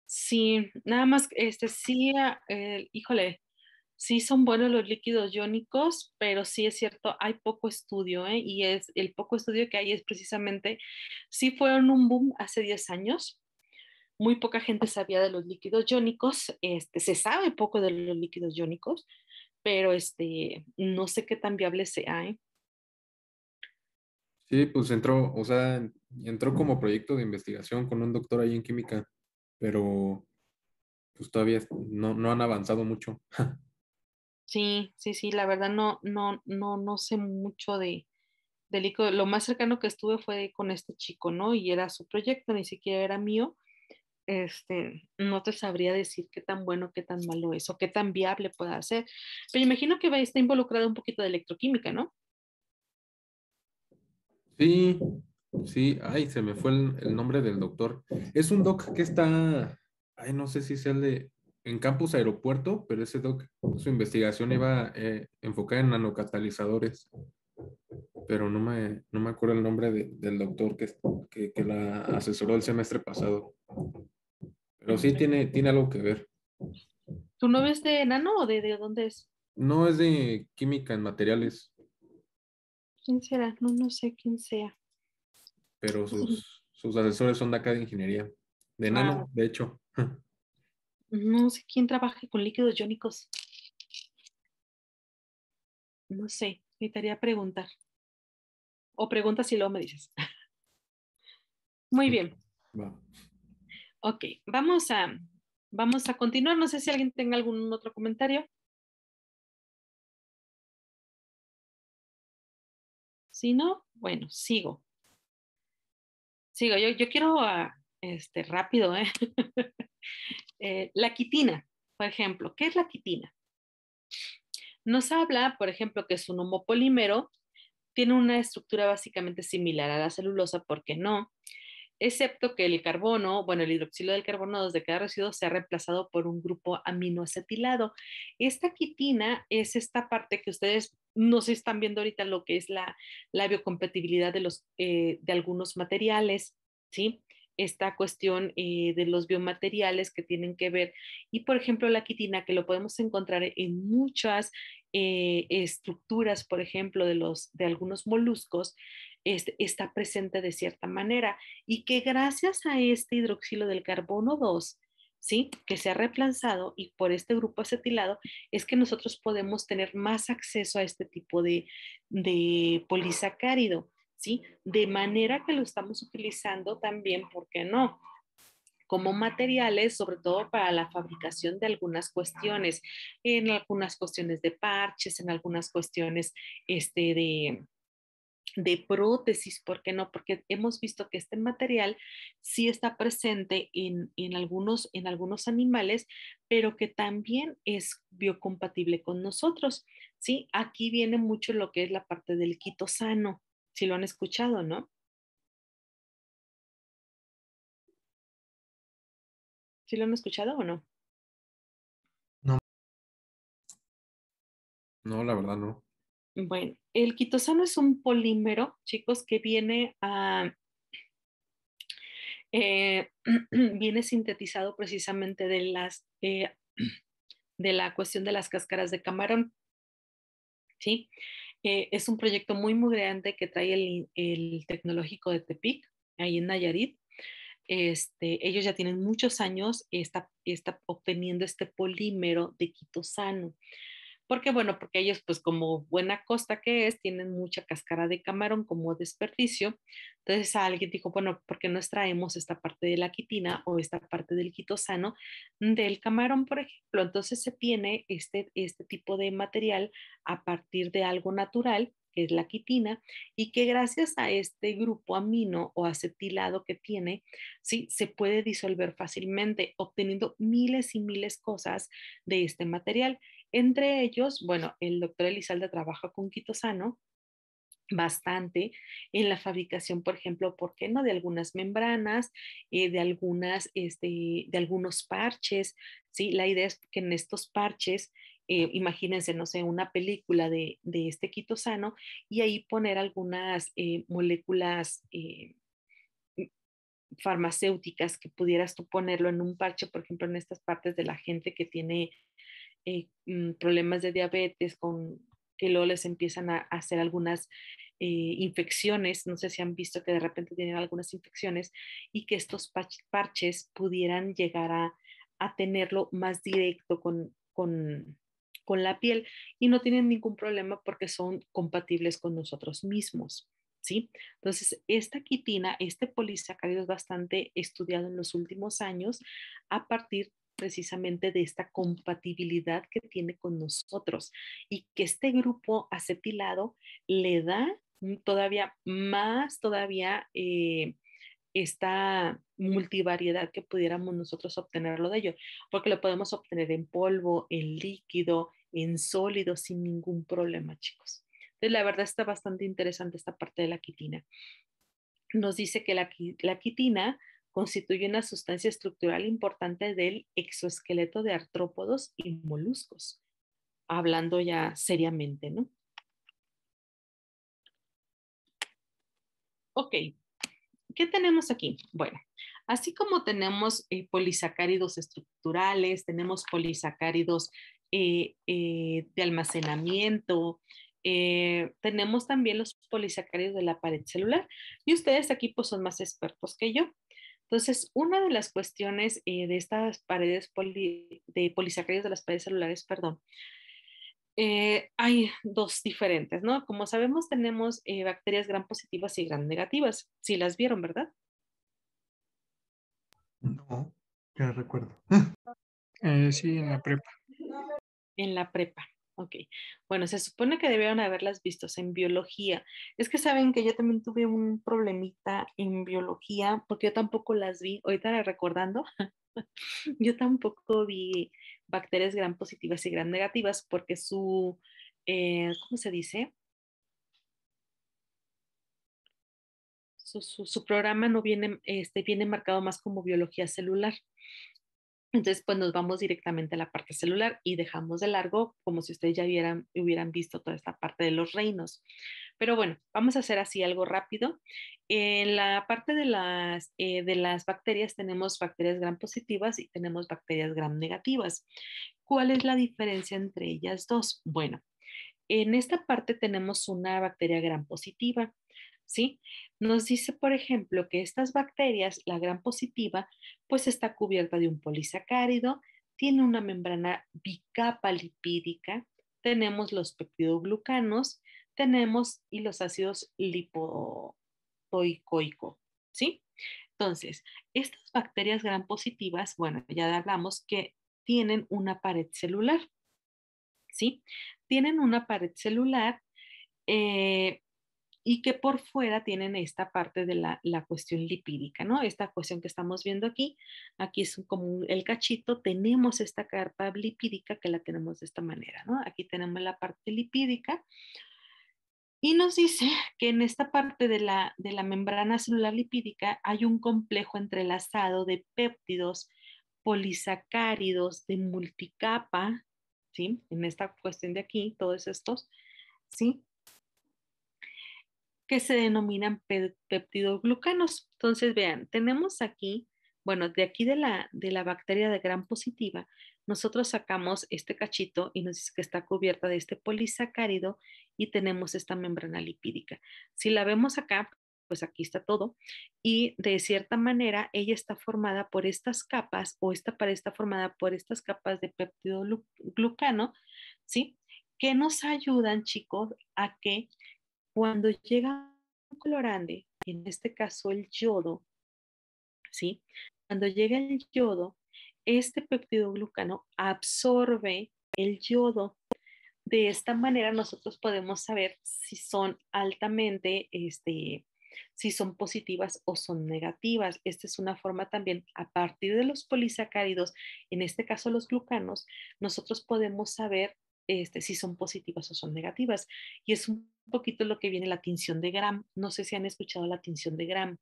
Sí, nada más, sí, híjole, sí son buenos los líquidos iónicos, pero sí es cierto, hay poco estudio, ¿eh? Y es el poco estudio que hay es precisamente, sí fueron un boom hace 10 años, muy poca gente sabía de los líquidos iónicos, se sabe poco de los líquidos iónicos, pero no sé qué tan viable sea, ¿eh? Sí, pues entró, o sea, entró como proyecto de investigación con un doctor ahí en química, pero pues todavía no han avanzado mucho. Sí, sí, sí, la verdad no sé mucho de líquido. Lo más cercano que estuve fue con este chico, ¿no? Y era su proyecto, ni siquiera era mío. No te sabría decir qué tan bueno, qué tan malo es o qué tan viable pueda ser. Pero imagino que está involucrado un poquito de electroquímica, ¿no? Sí, sí, ay, se me fue el nombre del doctor. Es un doc que está, ay, no sé si sea el de, en Campus Aeropuerto, pero ese doc, su investigación iba enfocada en nanocatalizadores, pero no me acuerdo el nombre del doctor que la asesoró el semestre pasado. Pero sí tiene algo que ver. ¿Tu novio es de enano o de dónde es? No es de química en materiales, ¿Quién será? No sé quién sea. pero sus asesores son de acá de ingeniería. De Ah, nano, de hecho. no sé quién trabaja con líquidos iónicos. No sé, necesitaría preguntar. O pregunta si luego me dices. Muy bien. Va. Ok, vamos a continuar. No sé si alguien tenga algún otro comentario. Si no, bueno, sigo. Yo quiero rápido, ¿eh? La quitina, por ejemplo. ¿Qué es la quitina? Nos habla, por ejemplo, que es un homopolímero, tiene una estructura básicamente similar a la celulosa, ¿por qué no? Excepto que el carbono, bueno, el hidroxilo del carbono 2 de cada residuo se ha reemplazado por un grupo aminoacetilado. Esta quitina es esta parte que ustedes no se están viendo ahorita, lo que es la biocompatibilidad de algunos materiales, ¿sí? Esta cuestión de los biomateriales que tienen que ver, y por ejemplo la quitina, que lo podemos encontrar en muchas estructuras, por ejemplo, de algunos moluscos, está presente de cierta manera y que gracias a este hidroxilo del carbono 2, ¿sí? Que se ha reemplazado y por este grupo acetilado es que nosotros podemos tener más acceso a este tipo de polisacárido, ¿sí? De manera que lo estamos utilizando también, ¿por qué no? Como materiales, sobre todo para la fabricación de algunas cuestiones, en algunas cuestiones de parches, en algunas cuestiones de prótesis, ¿por qué no? Porque hemos visto que este material sí está presente en algunos animales, pero que también es biocompatible con nosotros, ¿sí? Aquí viene mucho lo que es la parte del quitosano, si lo han escuchado, ¿no? ¿Sí lo han escuchado o no? No, la verdad no. Bueno, el quitosano es un polímero, chicos, que eh, viene sintetizado precisamente de la cuestión de las cáscaras de camarón, ¿sí? Es un proyecto muy grande que trae el Tecnológico de Tepic, ahí en Nayarit. Ellos ya tienen muchos años, está obteniendo este polímero de quitosano. ¿Por qué? Bueno, porque ellos, pues como buena costa que es, tienen mucha cáscara de camarón como desperdicio. Entonces alguien dijo, bueno, ¿por qué no extraemos esta parte de la quitina o esta parte del quitosano del camarón, por ejemplo? Entonces se tiene este tipo de material a partir de algo natural, que es la quitina, y que gracias a este grupo amino o acetilado que tiene, sí, se puede disolver fácilmente, obteniendo miles y miles cosas de este material. Entre ellos, bueno, el doctor Elizalde trabaja con quitosano bastante en la fabricación, por ejemplo, ¿por qué no? De algunas membranas, de algunos parches, ¿sí? La idea es que en estos parches, imagínense, no sé, una película de este quitosano y ahí poner algunas moléculas farmacéuticas que pudieras tú ponerlo en un parche, por ejemplo, en estas partes de la gente que tiene problemas de diabetes, que luego les empiezan a hacer algunas infecciones, no sé si han visto que de repente tienen algunas infecciones y que estos parches pudieran llegar a tenerlo más directo con la piel y no tienen ningún problema porque son compatibles con nosotros mismos. ¿Sí? Entonces, esta quitina, este polisacárido es bastante estudiado en los últimos años a partir precisamente de esta compatibilidad que tiene con nosotros y que este grupo acetilado le da todavía más, esta multivariedad que pudiéramos nosotros obtenerlo de ello, porque lo podemos obtener en polvo, en líquido, en sólido, sin ningún problema, chicos. Entonces, la verdad está bastante interesante esta parte de la quitina. Nos dice que la quitina constituye una sustancia estructural importante del exoesqueleto de artrópodos y moluscos, hablando ya seriamente, ¿no? Ok, ¿qué tenemos aquí? Bueno, así como tenemos polisacáridos estructurales, tenemos polisacáridos de almacenamiento, tenemos también los polisacáridos de la pared celular y ustedes aquí pues son más expertos que yo. Entonces, una de las cuestiones de estas paredes de polisacáridos de las paredes celulares, perdón, hay dos diferentes, ¿no? Como sabemos, tenemos bacterias gram positivas y gram negativas. Sí las vieron, ¿verdad? No, que recuerdo. Sí, en la prepa. En la prepa. Ok. Bueno, se supone que debieron haberlas visto en biología. Es que saben que yo también tuve un problemita en biología porque yo tampoco las vi. Ahorita recordando, yo tampoco vi bacterias gram positivas y gram negativas porque ¿cómo se dice? Su programa no viene, viene marcado más como biología celular. Entonces, pues nos vamos directamente a la parte celular y dejamos de largo como si ustedes ya hubieran visto toda esta parte de los reinos. Pero bueno, vamos a hacer así algo rápido. En la parte de las bacterias tenemos bacterias gram positivas y tenemos bacterias gram negativas. ¿Cuál es la diferencia entre ellas dos? Bueno, en esta parte tenemos una bacteria gram positiva, ¿sí? Nos dice, por ejemplo, que estas bacterias, la gram positiva, pues está cubierta de un polisacárido, tiene una membrana bicapa lipídica, tenemos los peptidoglucanos, tenemos y los ácidos lipoicoico, ¿sí? Entonces, estas bacterias gram positivas, bueno, ya hablamos que tienen una pared celular, ¿sí? Tienen una pared celular eh, y que por fuera tienen esta parte de la cuestión lipídica, ¿no? Esta cuestión que estamos viendo aquí es como el cachito, tenemos esta capa lipídica que la tenemos de esta manera, ¿no? Aquí tenemos la parte lipídica y nos dice que en esta parte de la membrana celular lipídica hay un complejo entrelazado de péptidos polisacáridos de multicapa, ¿sí? En esta cuestión de aquí, todos estos, ¿sí? Que se denominan peptidoglucanos. Entonces, vean, tenemos aquí, bueno, de aquí de la bacteria de gram positiva, nosotros sacamos este cachito y nos dice que está cubierta de este polisacárido y tenemos esta membrana lipídica. Si la vemos acá, pues aquí está todo y de cierta manera ella está formada por estas capas o esta pared está formada por estas capas de peptidoglucano, ¿sí? Que nos ayudan, chicos, a que cuando llega un colorante, en este caso el yodo, ¿sí? Cuando llega el yodo, este peptidoglucano absorbe el yodo. De esta manera nosotros podemos saber si son altamente, si son positivas o son negativas. Esta es una forma también, a partir de los polisacáridos, en este caso los glucanos, nosotros podemos saber si son positivas o son negativas. Y es un poquito lo que viene la tinción de Gram. No sé si han escuchado la tinción de Gram.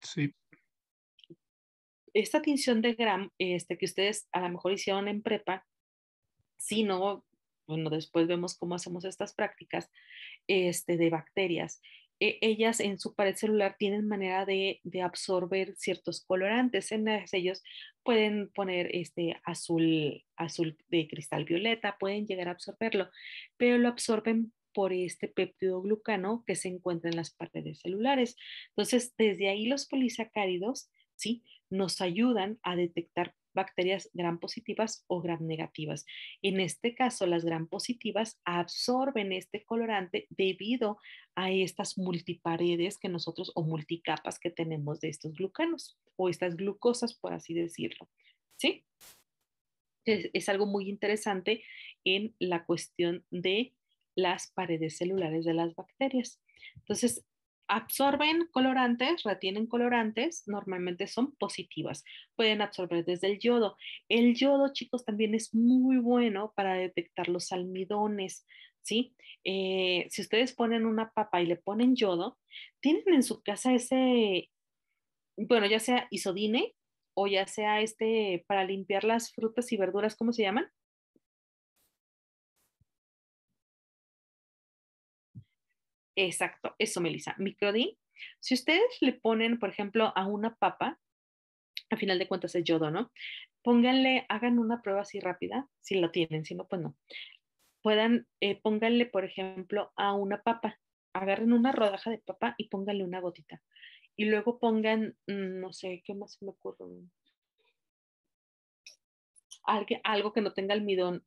Sí. Esta tinción de Gram, que ustedes a lo mejor hicieron en prepa, si no, bueno, después vemos cómo hacemos estas prácticas, de bacterias. Ellas en su pared celular tienen manera de absorber ciertos colorantes. En ellos pueden poner azul de cristal violeta, pueden llegar a absorberlo, pero lo absorben por este peptidoglucano que se encuentra en las paredes celulares. Entonces, desde ahí los polisacáridos, ¿sí? Nos ayudan a detectar bacterias gram positivas o gram negativas. En este caso, las gram positivas absorben este colorante debido a estas multiparedes que nosotros o multicapas que tenemos de estos glucanos o estas glucosas, por así decirlo. ¿Sí? Es algo muy interesante en la cuestión de las paredes celulares de las bacterias. Entonces, absorben colorantes, retienen colorantes, normalmente son positivas. Pueden absorber desde el yodo. El yodo, chicos, también es muy bueno para detectar los almidones, ¿sí? Si ustedes ponen una papa y le ponen yodo, tienen en su casa ese, bueno, ya sea isodine o ya sea para limpiar las frutas y verduras, ¿cómo se llaman? Exacto, eso, Melissa. Microdin. Si ustedes le ponen, por ejemplo, a una papa, a final de cuentas es yodo, ¿no? Pónganle, hagan una prueba así rápida, si lo tienen, si no, pues no. Pónganle, por ejemplo, a una papa, agarren una rodaja de papa y pónganle una gotita. Y luego pongan, no sé, ¿qué más se me ocurre? Algo que no tenga almidón.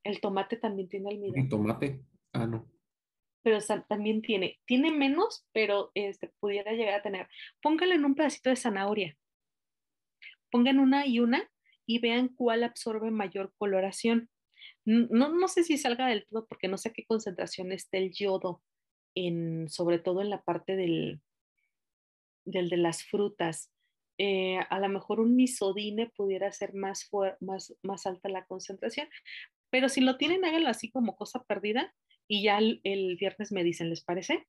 El tomate también tiene ¿Un almidón, tomate? Ah, no. pero también tiene menos, pero pudiera llegar a tener. Pónganle en un pedacito de zanahoria, pongan una y vean cuál absorbe mayor coloración. No sé si salga del todo porque no sé a qué concentración esté el yodo, sobre todo en la parte del de las frutas. A lo mejor un misodine pudiera ser más alta la concentración, pero si lo tienen, háganlo así como cosa perdida y ya el viernes me dicen, ¿les parece?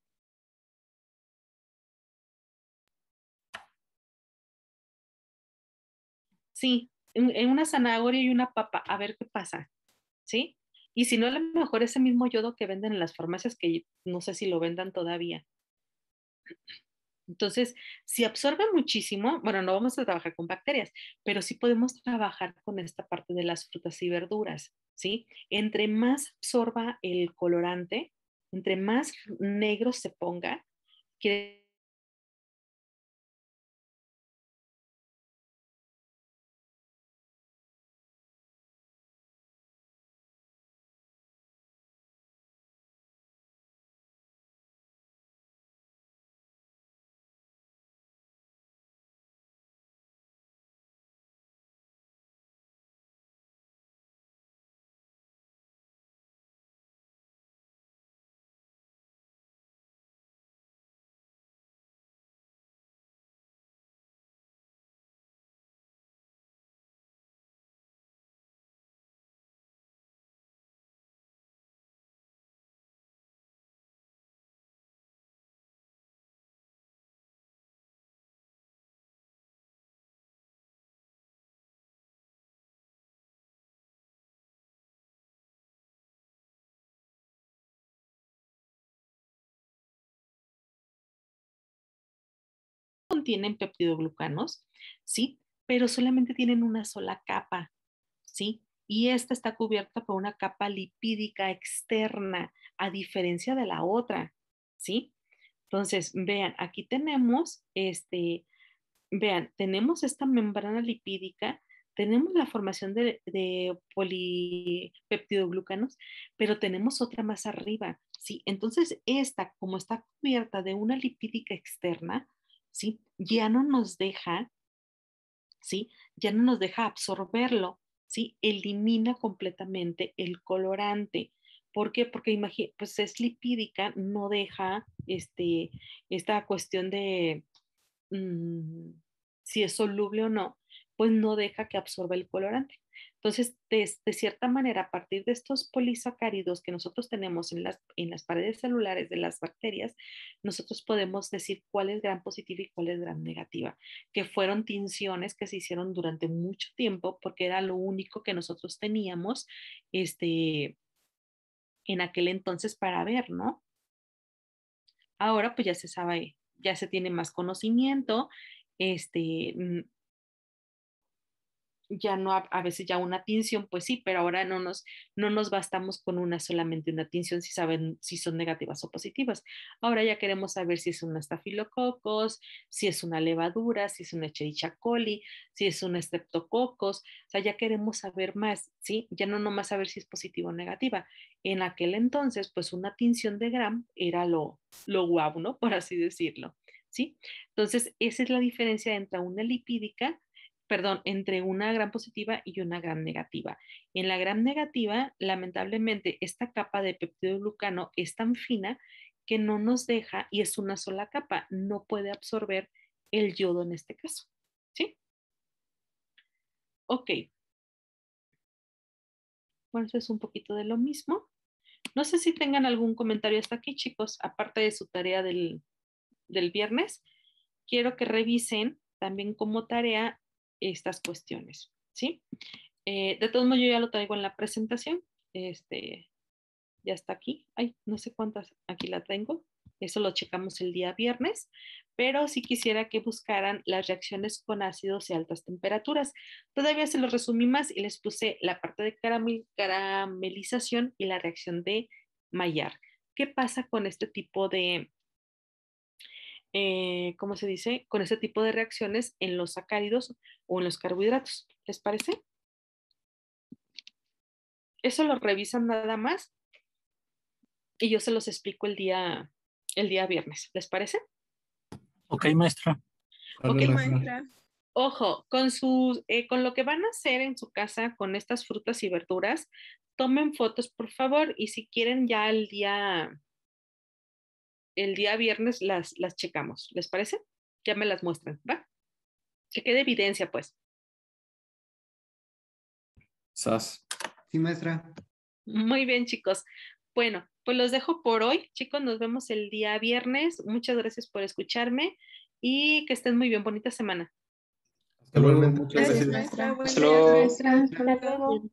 Sí, en una zanahoria y una papa, a ver qué pasa, ¿sí? Y si no, a lo mejor ese mismo yodo que venden en las farmacias, que no sé si lo vendan todavía. Entonces, si absorbe muchísimo, bueno, no vamos a trabajar con bacterias, pero sí podemos trabajar con esta parte de las frutas y verduras, ¿sí? Entre más absorba el colorante, entre más negro se ponga, quiere contienen peptidoglucanos, ¿sí? Pero solamente tienen una sola capa, ¿sí? Y esta está cubierta por una capa lipídica externa, a diferencia de la otra, ¿sí? Entonces, vean, aquí tenemos vean, tenemos esta membrana lipídica, tenemos la formación de polipeptidoglucanos, pero tenemos otra más arriba, ¿sí? Entonces, esta, como está cubierta de una lipídica externa, ¿sí? Ya no nos deja, ¿sí? Ya no nos deja absorberlo, ¿sí? Elimina completamente el colorante. ¿Por qué? Porque pues es lipídica, no deja esta cuestión de mm, si es soluble o no, pues no deja que absorba el colorante. Entonces, de cierta manera, a partir de estos polisacáridos que nosotros tenemos en las paredes celulares de las bacterias, nosotros podemos decir cuál es gran positiva y cuál es gran negativa, que fueron tinciones que se hicieron durante mucho tiempo porque era lo único que nosotros teníamos en aquel entonces para ver, ¿no? Ahora pues ya se sabe, ya se tiene más conocimiento, este, mm, ya no, a veces ya una tinción, pues sí, pero ahora no nos bastamos con solamente una tinción si son negativas o positivas. Ahora ya queremos saber si es un estafilococos, si es una levadura, si es una Escherichia coli, si es un streptococcus, o sea, ya queremos saber más, ¿sí? Ya no nomás saber si es positiva o negativa. En aquel entonces, pues una tinción de Gram era lo guau, ¿no? Por así decirlo, ¿sí? Entonces, esa es la diferencia entre una lipídica, perdón, entre una gram positiva y una gram negativa. En la gram negativa, lamentablemente, esta capa de peptidoglucano es tan fina que no nos deja, y es una sola capa, no puede absorber el yodo en este caso, ¿sí? Ok. Bueno, eso es un poquito de lo mismo. No sé si tengan algún comentario hasta aquí, chicos, aparte de su tarea del viernes. Quiero que revisen también como tarea estas cuestiones, ¿sí? De todos modos, yo ya lo traigo en la presentación. Ya está aquí. Ay, no sé cuántas, aquí la tengo. Eso lo checamos el día viernes, pero sí quisiera que buscaran las reacciones con ácidos y altas temperaturas. Todavía se los resumí más y les puse la parte de caramelización y la reacción de Maillard. ¿Qué pasa con este tipo de, ¿cómo se dice? Con este tipo de reacciones en los sacáridos o en los carbohidratos? ¿Les parece? Eso lo revisan nada más y yo se los explico el día viernes. ¿Les parece? Ok, maestra. Ok, Maestra. ojo, con lo que van a hacer en su casa con estas frutas y verduras, tomen fotos, por favor, y si quieren ya el día viernes las checamos. ¿Les parece? Ya me las muestran, ¿va? Que quede evidencia, pues. Sas. Sí, maestra. Muy bien, chicos. Bueno, pues los dejo por hoy. Chicos, nos vemos el día viernes. Muchas gracias por escucharme y que estén muy bien. Bonita semana. Hasta luego. Igualmente. Muchas Gracias, gracias. maestra. Buen Hasta día. luego. Maestra. Hasta luego.